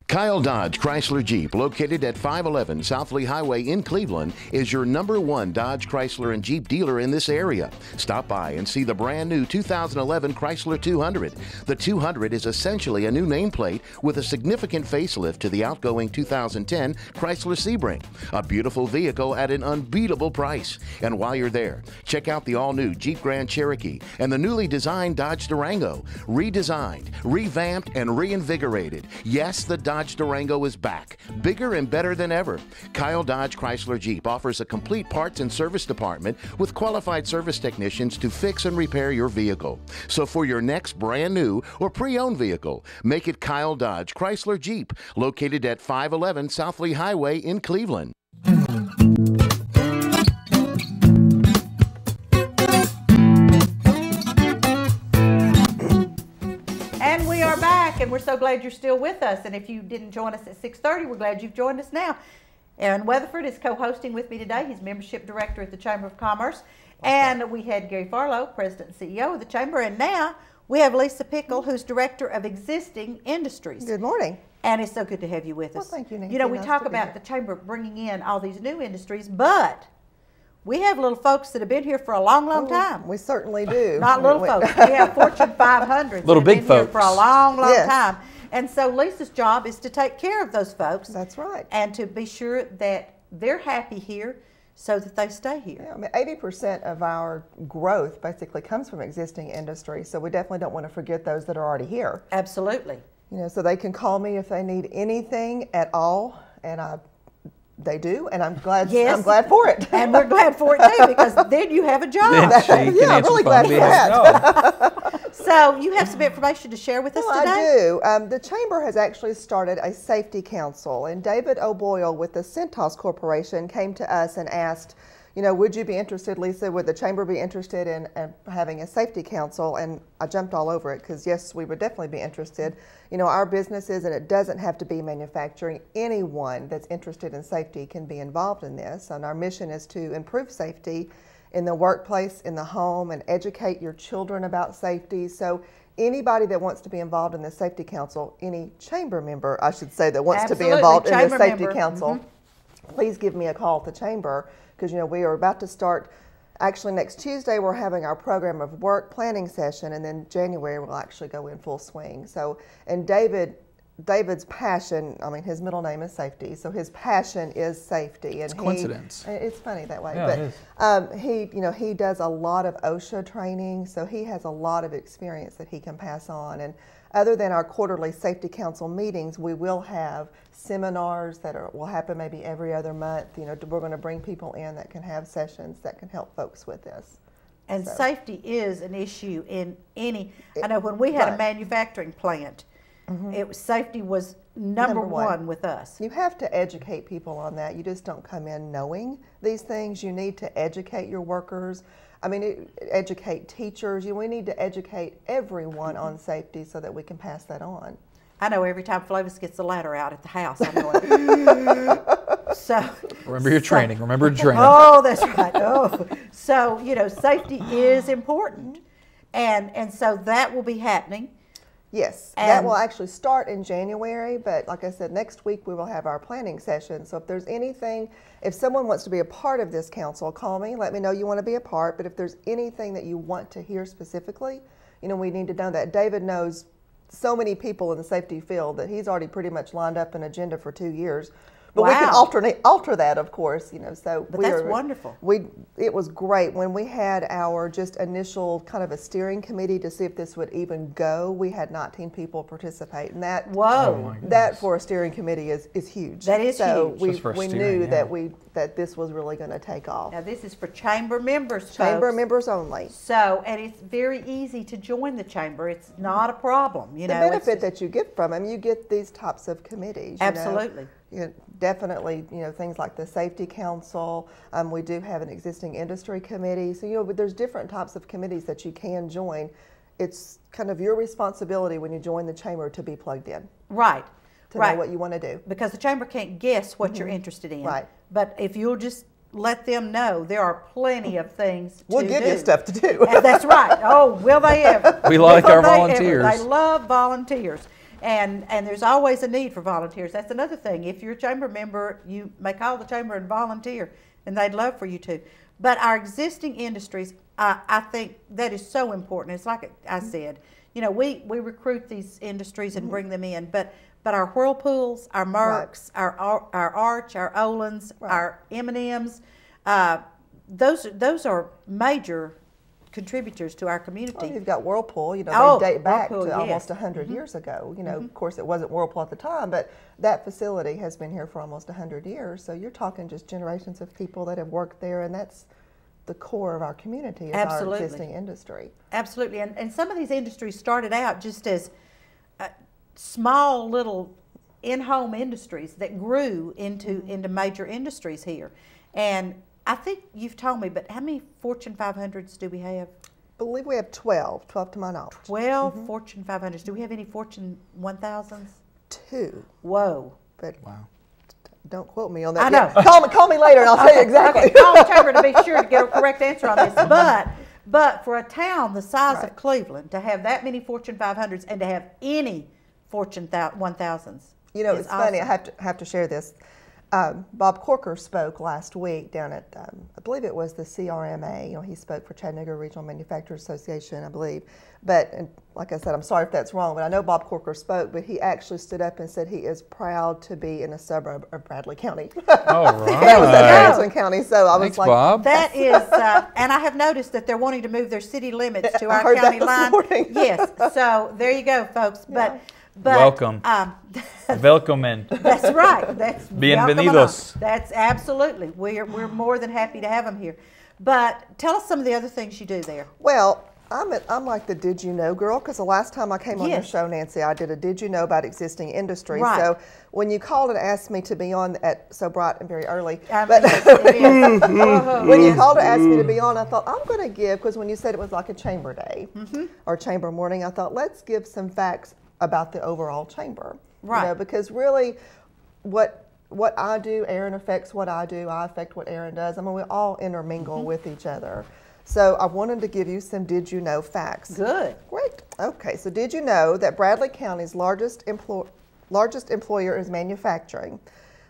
Kyle Dodge Chrysler Jeep, located at 511 South Lee Highway in Cleveland, is your #1 Dodge, Chrysler, and Jeep dealer in this area. Stop by and see the brand new 2011 Chrysler 200. The 200 is essentially a new nameplate with a significant facelift to the outgoing 2010 Chrysler Sebring. A beautiful vehicle at an unbeatable price. And while you're there, check out the all-new Jeep Grand Cherokee and the newly designed Dodge Durango. Redesigned, revamped, and reinvigorated. Yes, the Dodge Durango is back, bigger and better than ever. Kyle Dodge Chrysler Jeep offers a complete parts and service department with qualified service technicians to fix and repair your vehicle. So for your next brand new or pre-owned vehicle, make it Kyle Dodge Chrysler Jeep, located at 511 South Lee Highway in Cleveland. And we are back, and we're so glad you're still with us. And if you didn't join us at 6:30, we're glad you've joined us now. Aaron Weatherford is co-hosting with me today. He's Membership Director at the Chamber of Commerce. And we had Gary Farlow, President and CEO of the Chamber. And now we have Lisa Pickle, who's Director of Existing Industries. Good morning. And it's so good to have you with us. Well, thank you, Nancy. You know, we Nice talk to be about here. the Chamber bringing in all these new industries, but we have little folks that have been here for a long, long time. We certainly do. Not little folks. We have Fortune 500 Little that have big been here for a folks. long, long Yes. time. And so Lisa's job is to take care of those folks. That's right. And to be sure that they're happy here so that they stay here. Yeah, I mean, 80% of our growth basically comes from existing industry, so we definitely don't want to forget those that are already here. Absolutely. You know, so they can call me if they need anything at all, and they do, and I'm glad. Yes. I'm glad for it. And we're glad for it too, because then you have a job. Then she can Yeah, I'm answer really the phone glad and for be that. happy. So you have some information to share with us Well, today? I do. The Chamber has actually started a safety council, and David O'Boyle with the Centos Corporation came to us and asked, you know, would you be interested, Lisa, would the Chamber be interested in having a safety council? And I jumped all over it because, yes, we would definitely be interested. You know, our businesses, and it doesn't have to be manufacturing, anyone that's interested in safety can be involved in this. And our mission is to improve safety in the workplace, in the home, and educate your children about safety. So anybody that wants to be involved in the safety council, any Chamber member, I should say, that wants to be Absolutely. involved in the Chamber safety member. council, please give me a call at the Chamber, because, you know, we are about to start. Actually, next Tuesday, we're having our program of work planning session, and then January we'll actually go in full swing. So, and David David's passion, I mean, his middle name is Safety, so his passion is safety. And it's coincidence. It's funny that way, Yeah, but he does a lot of OSHA training, so he has a lot of experience that he can pass on. And other than our quarterly safety council meetings, we will have seminars that will happen maybe every other month. We're going to bring people in that can have sessions that can help folks with this. And safety is an issue in any. I know when we had a manufacturing plant. Safety was number one with us. You have to educate people on that. You just don't come in knowing these things. You need to educate your workers. I mean, educate teachers. We need to educate everyone on safety so that we can pass that on. I know every time Flavis gets the ladder out at the house, I'm going, so. Remember your training, remember your training. Oh, that's right. Oh, so, safety is important. And so that will be happening. Yes, that will actually start in January, but like I said, next week we will have our planning session. So if there's anything, if someone wants to be a part of this council, call me, let me know you want to be a part. But if there's anything that you want to hear specifically, we need to know that. David knows so many people in the safety field that he's already pretty much lined up an agenda for 2 years. But we can alter that, of course, so. But that's wonderful. It was great. When we had our just initial kind of a steering committee to see if this would even go, we had 19 people participate. And that, that for a steering committee is huge. That is huge. So we knew that this was really going to take off. Now this is for chamber members, Chamber folks. members only. So, and it's very easy to join the chamber. It's not a problem, The benefit that you get from them, you get these types of committees. Absolutely. Definitely, things like the Safety Council. We do have an existing industry committee. So, there's different types of committees that you can join. It's kind of your responsibility when you join the chamber to be plugged in. Right. To know what you want to do. Because the chamber can't guess what you're interested in. Right. But if you'll just let them know, there are plenty of things to do. We'll give you stuff to do. That's right. Oh, will they ever? We like our volunteers. They love volunteers. And there's always a need for volunteers. That's another thing. If you're a chamber member, you may call the chamber and volunteer, and they'd love for you to. But our existing industries, I think that is so important. It's like I said, we recruit these industries and bring them in, but our Whirlpools, our Mercs, our Arch, our Olin's, our M&M's, those are major contributors to our community. Well, you've got Whirlpool, they date back to almost 100 years ago. Of course it wasn't Whirlpool at the time, but that facility has been here for almost 100 years. So you're talking just generations of people that have worked there, and that's the core of our community, is our existing industry. Absolutely, and some of these industries started out just as small little in-home industries that grew into major industries here. And I think you've told me, but how many Fortune 500s do we have? I believe we have 12 to my knowledge. 12 Fortune 500s. Do we have any Fortune 1000s? 2. But wow. Don't quote me on that. I know. Call me later and I'll tell you exactly. Okay, call the chamber to be sure to get a correct answer on this. But for a town the size of Cleveland to have that many Fortune 500s and to have any Fortune 1000s. It's funny. I have to share this. Bob Corker spoke last week down at, I believe it was the CRMA. He spoke for Chattanooga Regional Manufacturers Association, I believe. But like I said, I'm sorry if that's wrong, but I know Bob Corker spoke, but he actually stood up and said he is proud to be in a suburb of Bradley County. All right. That was in Harrison County, so I was like, Bob. That is, and I have noticed that they're wanting to move their city limits to our county line. Yes, so there you go, folks. Yeah. But welcome. Welcome in. That's right. That's bienvenidos. That's absolutely. We're more than happy to have them here. But tell us some of the other things you do there. Well, I'm like the Did You Know girl, because the last time I came on your show, Nancy, I did a Did You Know about existing industries. Right. So when you called and asked me to be on at so bright and very early, when you called to ask me to be on, I thought I'm going to give, because when you said it was like a chamber day or chamber morning, I thought let's give some facts about the overall chamber. Right. Because really what I do, Aaron affects what I do, I affect what Aaron does. I mean, we all intermingle with each other. So I wanted to give you some Did You Know facts. Good. Great. Okay, so did you know that Bradley County's largest employer is manufacturing,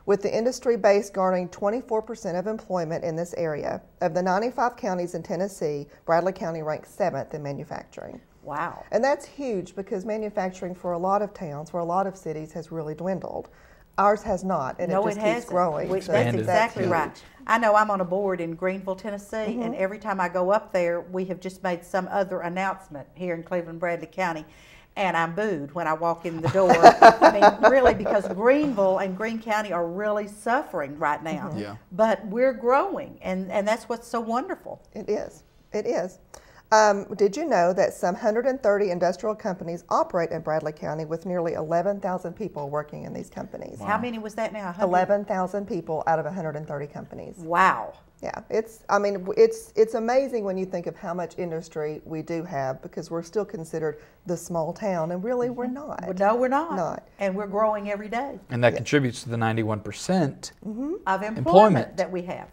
with the industry base garnering 24% of employment in this area? Of the 95 counties in Tennessee, Bradley County ranks 7th in manufacturing. Wow. And that's huge because manufacturing for a lot of towns, for a lot of cities, has really dwindled. Ours has not, and no, it just keeps growing. So that's exactly right. I know I'm on a board in Greenville, Tennessee, and every time I go up there, we have just made some other announcement here in Cleveland, Bradley County, and I'm booed when I walk in the door. I mean, really, because Greenville and Greene County are really suffering right now. Yeah. But we're growing, and that's what's so wonderful. It is. It is. Did you know that some 130 industrial companies operate in Bradley County with nearly 11,000 people working in these companies? Wow. How many was that now? 11,000 people out of 130 companies. Wow. Yeah, it's amazing when you think of how much industry we do have, because we're still considered the small town, and really we're not. Well, no, we're not. And we're growing every day. And that contributes to the 91% of employment that we have.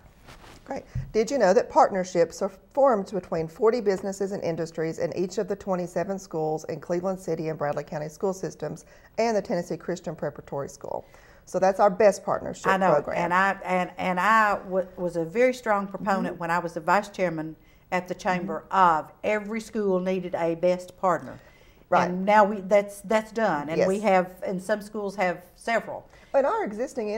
Great. Did you know that partnerships are formed between 40 businesses and industries in each of the 27 schools in Cleveland City and Bradley County school systems and the Tennessee Christian Preparatory School? So that's our best partnership program. And I was a very strong proponent when I was the vice chairman at the chamber of every school needed a best partner. Right. And now that's done, and we have, and some schools have several. In our existing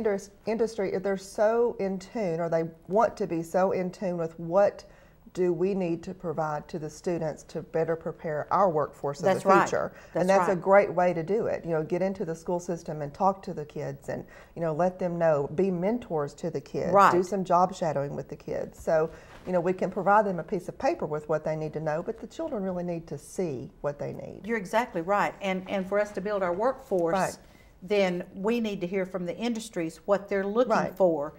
industry, they're so in tune, or they want to be so in tune with what do we need to provide to the students to better prepare our workforce of the future. And that's a great way to do it. You know, get into the school system and talk to the kids, and let them know, be mentors to the kids, do some job shadowing with the kids. So, we can provide them a piece of paper with what they need to know, but the children really need to see what they need. You're exactly right. And for us to build our workforce, then we need to hear from the industries what they're looking for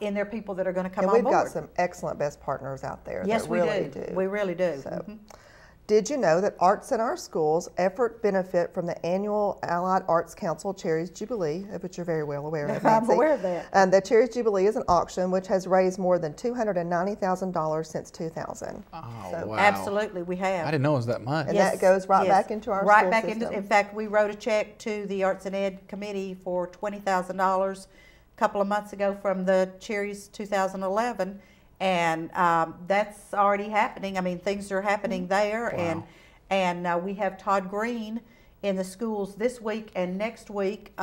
in their people that are going to come on board. And we've got some excellent best partners out there. Yes, we really do. We really do. So, did you know that Arts in Our Schools effort benefit from the annual Allied Arts Council Cherries Jubilee, which you're very well aware of, Nancy? I'm aware of that. And the Cherries Jubilee is an auction which has raised more than $290,000 since 2000. Oh, wow. Absolutely, we have. I didn't know it was that much. And that goes back into our school system. In fact, we wrote a check to the Arts and Ed Committee for $20,000 a couple of months ago from the Cherries 2011. And that's already happening. I mean, things are happening there. Wow. And we have Todd Green in the schools this week and next week.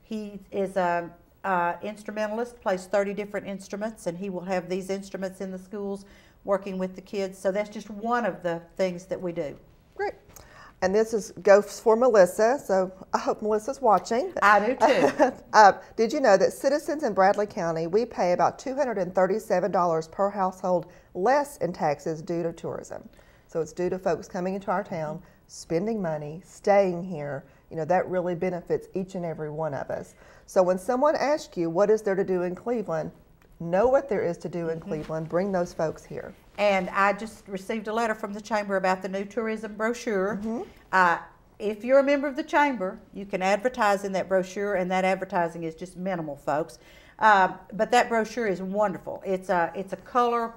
He is a instrumentalist, plays 30 different instruments, and he will have these instruments in the schools working with the kids. So that's just one of the things that we do. Great. And this goes for Melissa, so I hope Melissa's watching. I do too. Did you know that citizens in Bradley County, we pay about $237 per household less in taxes due to tourism? So it's due to folks coming into our town, spending money, staying here. That really benefits each and every one of us. So when someone asks you, what is there to do in Cleveland? Know what there is to do in Cleveland. Bring those folks here. And I just received a letter from the Chamber about the new tourism brochure. If you're a member of the Chamber, you can advertise in that brochure, and that advertising is just minimal, folks. But that brochure is wonderful. It's a color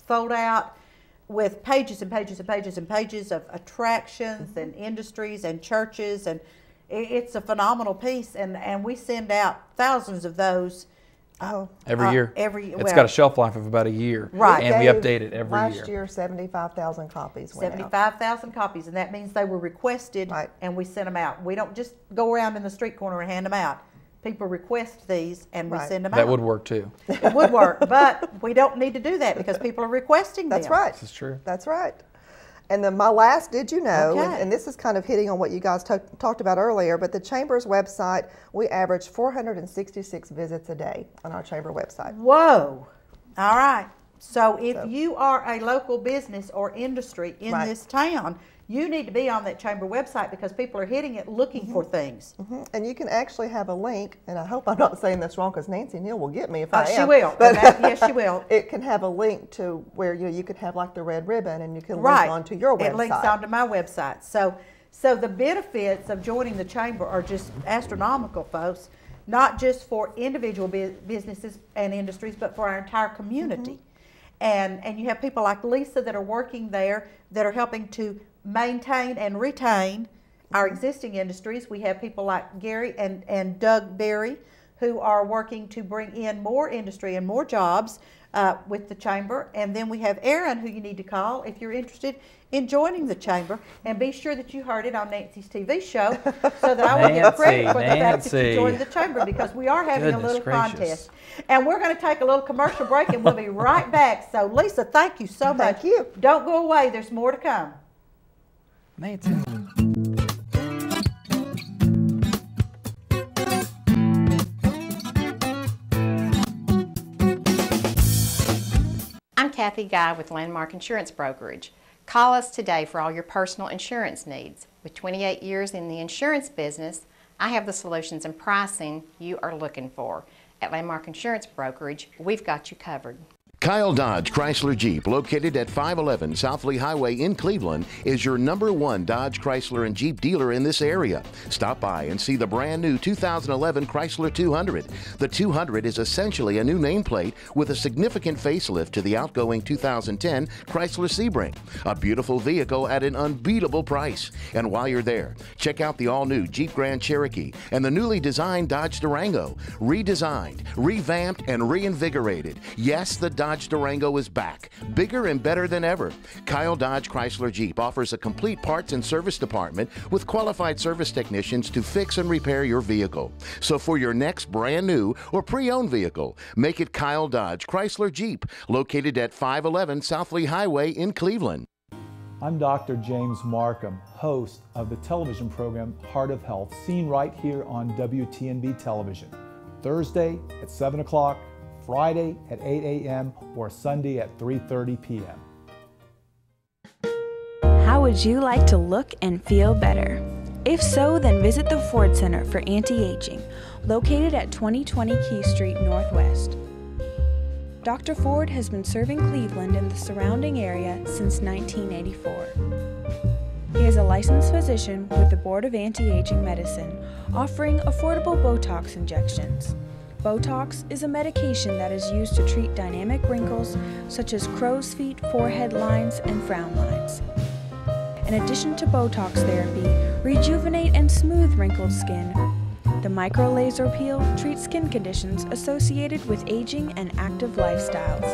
fold out with pages and pages and pages and pages of attractions and industries and churches, and it's a phenomenal piece. And we send out thousands of those. Every year. It's got a shelf life of about a year. Right. And we update it every year. Last year, 75,000 copies went out. 75,000 copies, and that means they were requested, and we sent them out. We don't just go around in the street corner and hand them out. People request these, and we send them out. That would work too. It would work, but we don't need to do that because people are requesting them. That's right. This is true. That's right. And then my last, did you know, and this is kind of hitting on what you guys talked about earlier, but the Chamber's website, we average 466 visits a day on our Chamber website. Whoa. All right. So if you are a local business or industry in this town, you need to be on that Chamber website because people are hitting it looking for things. And you can actually have a link, and I hope I'm not saying this wrong because Nancy Neal will get me if I am. She will. But yes, she will. It can have a link to where you could have like the red ribbon, and you can link onto your website. It links onto my website. So the benefits of joining the Chamber are just astronomical, folks. Not just for individual businesses and industries, but for our entire community. And you have people like Lisa that are working there that are helping to maintain and retain our existing industries. We have people like Gary and Doug Berry who are working to bring in more industry and more jobs. with the chamber. And then we have Aaron, who you need to call if you're interested in joining the chamber. And be sure that you heard it on Nancy's TV show so that I will get credit for the fact that you joined the chamber, because we are having a little contest. And we're going to take a little commercial break and we'll be right back. So Lisa, thank you so much. Thank you. Don't go away. There's more to come. Nancy. I'm Kathy Guy with Landmark Insurance Brokerage. Call us today for all your personal insurance needs. With 28 years in the insurance business, I have the solutions and pricing you are looking for. At Landmark Insurance Brokerage, we've got you covered. Kyle Dodge Chrysler Jeep, located at 511 South Lee Highway in Cleveland, is your #1 Dodge, Chrysler, and Jeep dealer in this area. Stop by and see the brand new 2011 Chrysler 200. The 200 is essentially a new nameplate with a significant facelift to the outgoing 2010 Chrysler Sebring. A beautiful vehicle at an unbeatable price. And while you're there, check out the all-new Jeep Grand Cherokee and the newly designed Dodge Durango. Redesigned, revamped, and reinvigorated. Yes, the Dodge Durango is back, bigger and better than ever. Kyle Dodge Chrysler Jeep offers a complete parts and service department with qualified service technicians to fix and repair your vehicle. So for your next brand new or pre-owned vehicle, make it Kyle Dodge Chrysler Jeep, located at 511 South Lee Highway in Cleveland. I'm Dr. James Markham, host of the television program Heart of Health, seen right here on WTNB television. Thursday at 7 o'clock, Friday at 8 a.m. or Sunday at 3:30 p.m. How would you like to look and feel better? If so, then visit the Ford Center for Anti-Aging, located at 2020 Key Street Northwest. Dr. Ford has been serving Cleveland and the surrounding area since 1984. He is a licensed physician with the Board of Anti-Aging Medicine, offering affordable Botox injections. Botox is a medication that is used to treat dynamic wrinkles such as crow's feet, forehead lines, and frown lines. In addition to Botox therapy, rejuvenate and smooth wrinkled skin. The micro laser peel treats skin conditions associated with aging and active lifestyles.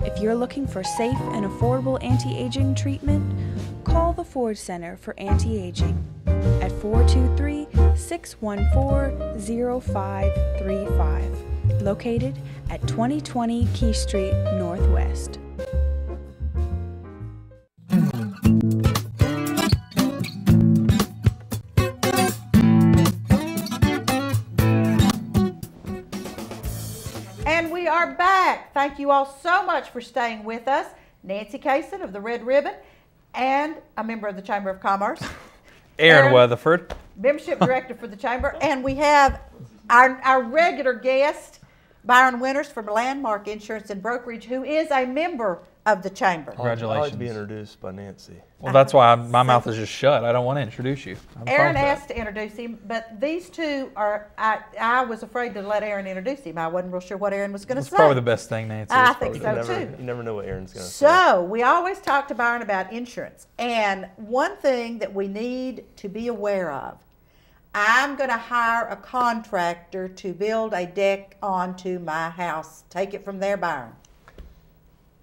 If you're looking for safe and affordable anti-aging treatment, call the Ford Center for Anti-Aging at 423-614-0535, located at 2020 Key Street Northwest. And we are back. Thank you all so much for staying with us. Nancy Kaysen of the Red Ribbon and a member of the Chamber of Commerce. Aaron Weatherford, Membership Director for the Chamber. And we have our regular guest, Byron Winters from Landmark Insurance and Brokerage, who is a member of the Chamber. Congratulations. I'd like to be introduced by Nancy. Well, that's why my mouth is just shut. I don't want to introduce you. Aaron asked to introduce him, but these two are, I was afraid to let Aaron introduce him. I wasn't real sure what Aaron was going to say. That's probably the best thing, Nancy. I think so, too. You never know what Aaron's going to say. So, we always talk to Byron about insurance. And one thing that we need to be aware of, I'm going to hire a contractor to build a deck onto my house. Take it from there, Byron.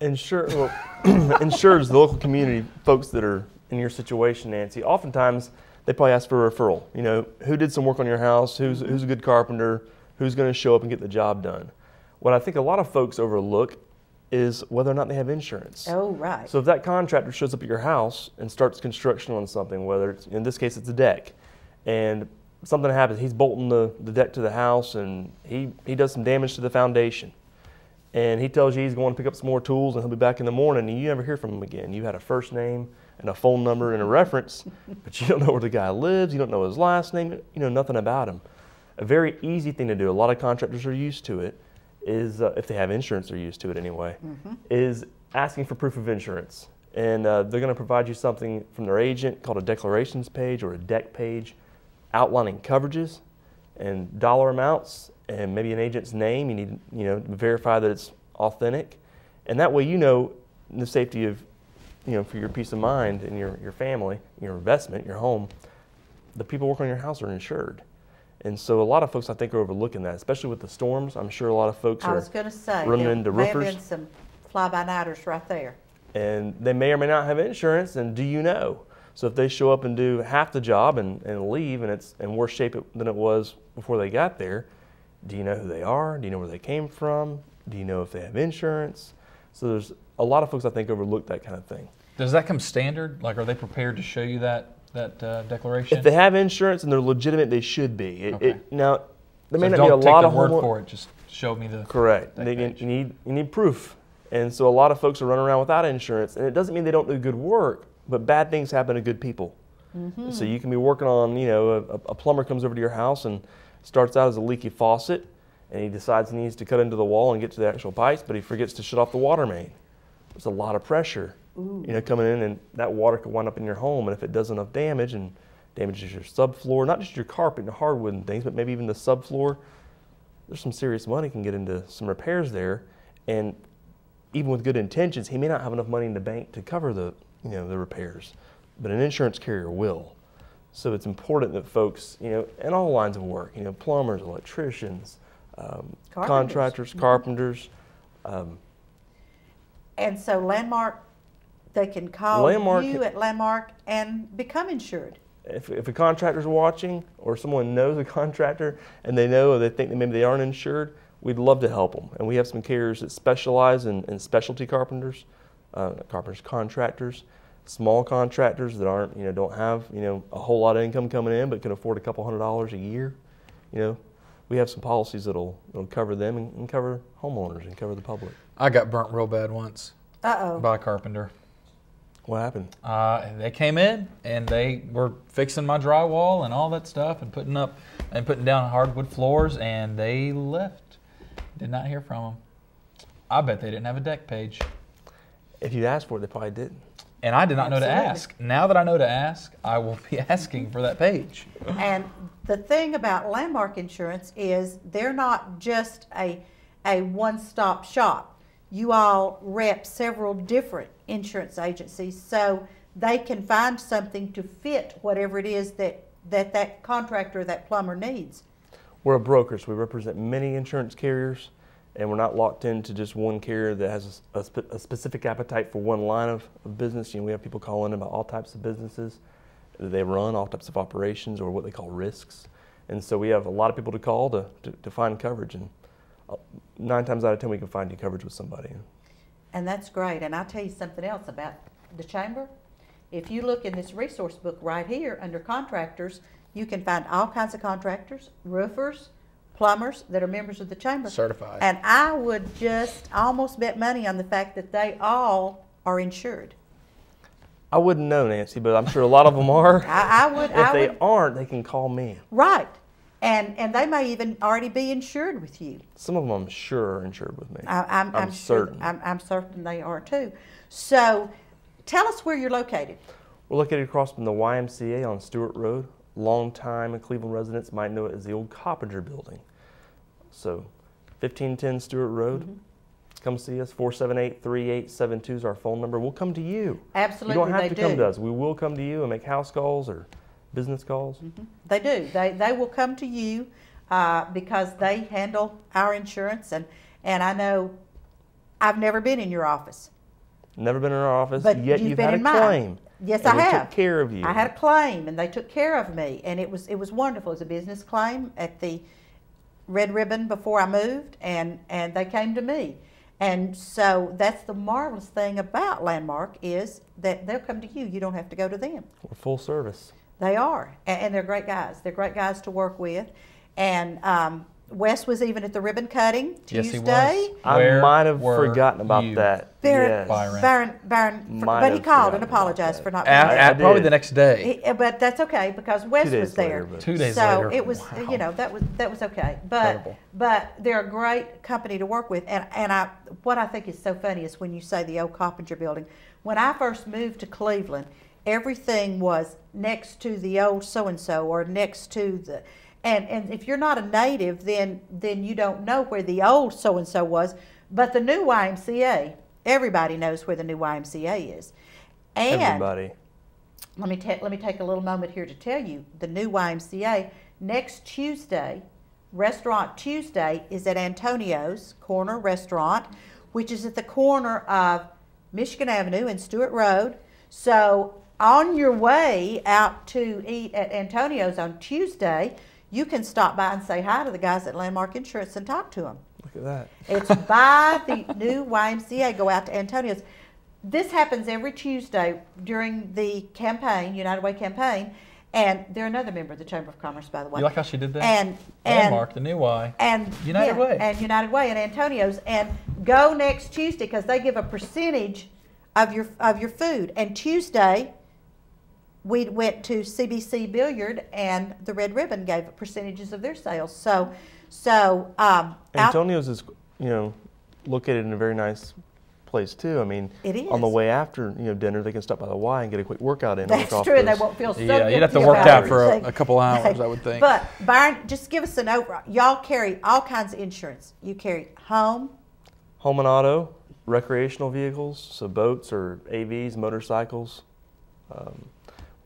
Insures the local community, folks that are in your situation, Nancy. Oftentimes, they probably ask for a referral. You know, who did some work on your house? Who's a good carpenter? Who's going to show up and get the job done? What I think a lot of folks overlook is whether or not they have insurance. Oh, right. So if that contractor shows up at your house and starts construction on something, whether it's, in this case, it's a deck, and something happens, he's bolting the deck to the house and he does some damage to the foundation. And he tells you he's going to pick up some more tools and he'll be back in the morning, and you never hear from him again. You had a first name and a phone number and a reference, but you don't know where the guy lives, you don't know his last name, you know nothing about him. A very easy thing to do, a lot of contractors are used to it, is, if they have insurance, they're used to it anyway, is asking for proof of insurance. And they're going to provide you something from their agent called a declarations page or a deck page, outlining coverages and dollar amounts and maybe an agent's name. You need, to verify that it's authentic, and that way the safety of, for your peace of mind and your family, your investment, your home, the people working on your house are insured. And so a lot of folks, I think, are overlooking that, especially with the storms. I'm sure a lot of folks are running into roofers. May have been some fly-by-nighters right there. And they may or may not have insurance, and do you know? So if they show up and do half the job and leave, and it's in worse shape than it was before they got there, do you know who they are? Do you know where they came from? Do you know if they have insurance? So there's a lot of folks, I think, overlook that kind of thing. Does that come standard? Like, are they prepared to show you that declaration? If they have insurance and they're legitimate, they should be. Okay. Now, there may So not be a lot of don't take the word for it. Just show me the correct. You need proof, and so a lot of folks are running around without insurance, and it doesn't mean they don't do good work, but bad things happen to good people. Mm-hmm. So you can be working on, a plumber comes over to your house and starts out as a leaky faucet, and he decides he needs to cut into the wall and get to the actual pipes, but he forgets to shut off the water main. There's a lot of pressure. Coming in, and that water could wind up in your home, and if it does enough damage and damages your subfloor, not just your carpet and hardwood and things, but maybe even the subfloor, there's some serious money can get into some repairs there. And even with good intentions, he may not have enough money in the bank to cover the repairs, but an insurance carrier will. So it's important that folks, in all lines of work, plumbers, electricians, contractors, carpenters. And so Landmark, they can call you at Landmark and become insured. If a contractor's watching, or someone knows a contractor and they know, or they think that maybe they aren't insured, we'd love to help them. And we have some carriers that specialize in specialty carpenters, contractors, small contractors that aren't, don't have, a whole lot of income coming in, but can afford a couple $100s a year. We have some policies that'll cover them and cover homeowners and cover the public. I got burnt real bad once. Uh-oh. By a carpenter. What happened? They came in and they were fixing my drywall and all that stuff and putting down hardwood floors, and they left. Did not hear from them. I bet they didn't have a deck page. If you asked for it, they probably didn't. And I did not know to ask. Now that I know to ask, I will be asking for that page. And the thing about Landmark Insurance is they're not just a one-stop shop. You all rep several different insurance agencies, so they can find something to fit whatever it is that contractor or that plumber needs. We're a broker, so we represent many insurance carriers, and we're not locked into just one carrier that has a specific appetite for one line of business. We have people calling about all types of businesses that they run, all types of operations, or what they call risks. And so we have a lot of people to call to find coverage, and 9 times out of 10 we can find you coverage with somebody. And that's great. And I'll tell you something else about the chamber. If you look in this resource book right here under contractors, you can find all kinds of contractors, roofers, plumbers that are members of the chamber. Certified. And I would just almost bet money on the fact that they all are insured. I wouldn't know, Nancy, but I'm sure a lot of them are. I would. If they aren't, they can call me. Right. And they may even already be insured with you. Some of them, I'm sure, are insured with me. I'm certain. Sure, I'm certain they are too. So tell us where you're located. We're located across from the YMCA on Stewart Road. Long-time Cleveland residents might know it as the old Coppinger building. So 1510 Stewart Road. Mm-hmm. Come see us. 478-3872 is our phone number. We'll come to you. Absolutely, you don't have to come to us. We will come to you and make house calls or business calls. Mm-hmm. They do. They will come to you because they handle our insurance. And I know I've never been in your office. Never been in our office, but yet you've had a claim. Yes, I have. They took care of you. I had a claim, and they took care of me, and it was wonderful. It was a business claim at the Red Ribbon before I moved, and they came to me. And so that's the marvelous thing about Landmark is that they'll come to you. You don't have to go to them. We're full service. They are, and they're great guys. They're great guys to work with. And Wes was even at the ribbon cutting Tuesday. Yes, he was. I might have forgotten about that. Byron, but he called and apologized for not being there. Probably the next day. But that's okay because Wes was there. 2 days later. So it was, that was okay. But they're a great company to work with. And what I think is so funny is when you say the old Coppinger building. When I first moved to Cleveland, everything was next to the old so-and-so or next to the... And if you're not a native, then you don't know where the old so-and-so was. But the new YMCA, everybody knows where the new YMCA is. And everybody. Let me take a little moment here to tell you, the new YMCA next Tuesday, Restaurant Tuesday, is at Antonio's Corner Restaurant, which is at the corner of Michigan Avenue and Stewart Road. So on your way out to eat at Antonio's on Tuesday, you can stop by and say hi to the guys at Landmark Insurance and talk to them. Look at that. It's by the new YMCA. Go out to Antonio's. This happens every Tuesday during the campaign, United Way campaign, and they're another member of the Chamber of Commerce, by the way. You like how she did that? And Landmark, the new Y, and United Way. And United Way and Antonio's. And go next Tuesday because they give a percentage of your food. And Tuesday, we went to CBC Billiard, and the Red Ribbon gave percentages of their sales. So Antonio's is, located in a very nice place too. I mean, it is. On the way after dinner, they can stop by the Y and get a quick workout in. That's true, and they won't feel so you'd have to work out for a couple hours, I would think. But Byron, just give us an overall. Y'all carry all kinds of insurance. You carry home and auto, recreational vehicles, so boats or AVs, motorcycles.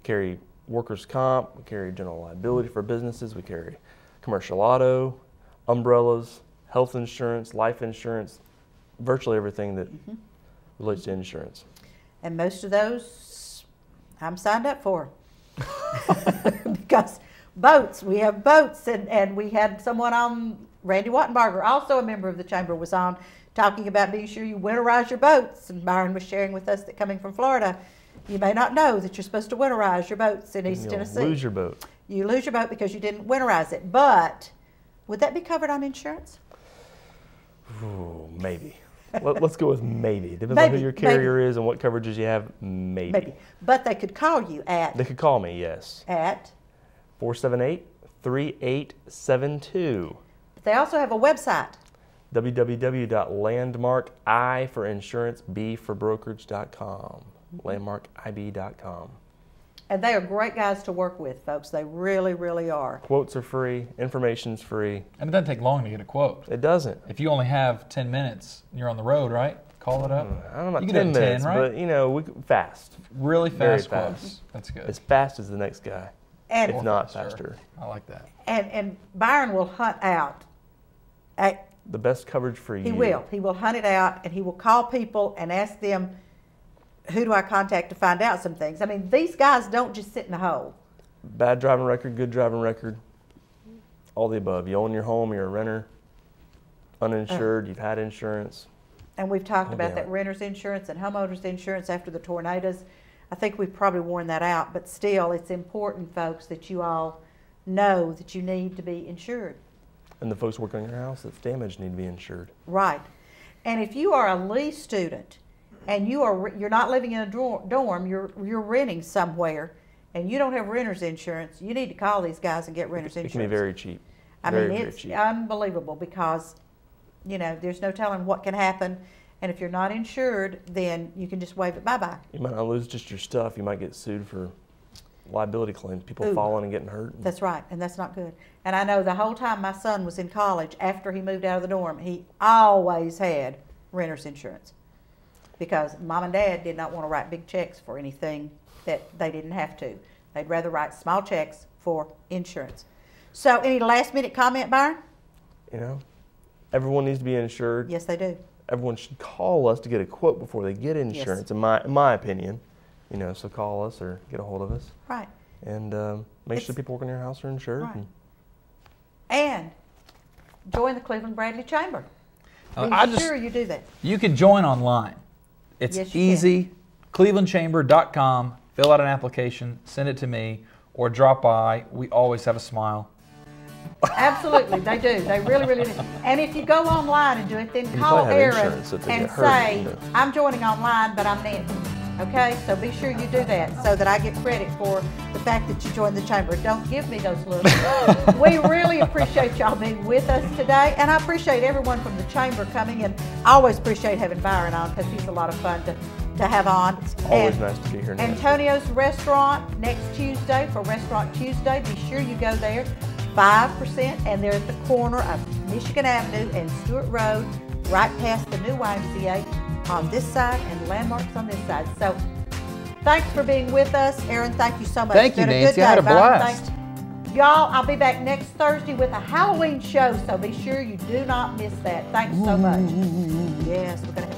Carry workers' comp. We carry general liability for businesses. We carry commercial auto, umbrellas, health insurance, life insurance, virtually everything that relates to insurance. And most of those I'm signed up for. Because boats, we have boats, and we had someone on, Randy Wattenbarger, also a member of the Chamber, was on talking about being sure you winterize your boats. And Byron was sharing with us that coming from Florida, you may not know that you're supposed to winterize your boats in East Tennessee. You lose your boat. You lose your boat because you didn't winterize it. But would that be covered on insurance? Ooh, maybe. Let's go with maybe. Depends on who your carrier is and what coverages you have. Maybe. But they could call you at. They could call me, yes. At 478-3872. They also have a website. www.landmarki for insurance, B for brokerage.com. landmarkib.com. And they are great guys to work with, folks. They really, really are. Quotes are free. Information's free. And it doesn't take long to get a quote. It doesn't. If you only have 10 minutes and you're on the road, right? Call it up. I don't know about you 10 minutes, 10, right? but fast. Really fast Very quotes. fast. That's good. As fast as the next guy, and if not faster. I like that. And Byron will hunt out the best coverage for you. He will. He will hunt it out, and he will call people and ask them, who do I contact to find out some things? I mean, these guys don't just sit in a hole. Bad driving record, good driving record, all the above. You own your home, you're a renter, uninsured, you've had insurance. And we've talked about that renter's insurance and homeowner's insurance after the tornadoes. I think we've probably worn that out, but still, it's important, folks, that you all know that you need to be insured. And the folks working on your house that's damaged need to be insured. Right. And if you are a lease student, and you're not living in a dorm, you're renting somewhere, and you don't have renter's insurance, you need to call these guys and get renter's insurance. It can be very cheap. I mean, it's unbelievable because, there's no telling what can happen, and if you're not insured, then you can just wave it bye-bye. You might not lose just your stuff. You might get sued for liability claims, people falling and getting hurt. That's right, and that's not good. And I know the whole time my son was in college, after he moved out of the dorm, he always had renter's insurance. Because mom and dad did not want to write big checks for anything that they didn't have to. They'd rather write small checks for insurance. So any last minute comment, Byron? Everyone needs to be insured. Yes, they do. Everyone should call us to get a quote before they get insurance, in my opinion. So call us or get a hold of us. Right. And make sure the people working in your house are insured. Right. And join the Cleveland Bradley Chamber. Be sure you do that. You can join online. It's easy. ClevelandChamber.com. Fill out an application, send it to me, or drop by. We always have a smile. Absolutely, they do. They really, really do. And if you go online and do it, then call Aaron and say, I'm joining online, but I'm Nancy. Okay, so be sure you do that so that I get credit for the fact that you joined the chamber. Don't give me those looks. We really appreciate y'all being with us today, and I appreciate everyone from the chamber coming, and I always appreciate having Byron on because he's a lot of fun to have on. It's always nice to be here. Antonio's Restaurant next Tuesday for Restaurant Tuesday. Be sure you go there. 5%, and they're at the corner of Michigan Avenue and Stewart Road, right past the new YMCA on this side and Landmarks on this side. So thanks for being with us. Aaron, thank you so much. Thank you, Nancy. I had a blast. Y'all, I'll be back next Thursday with a Halloween show, so be sure you do not miss that. Thanks so much. Yes, we're going to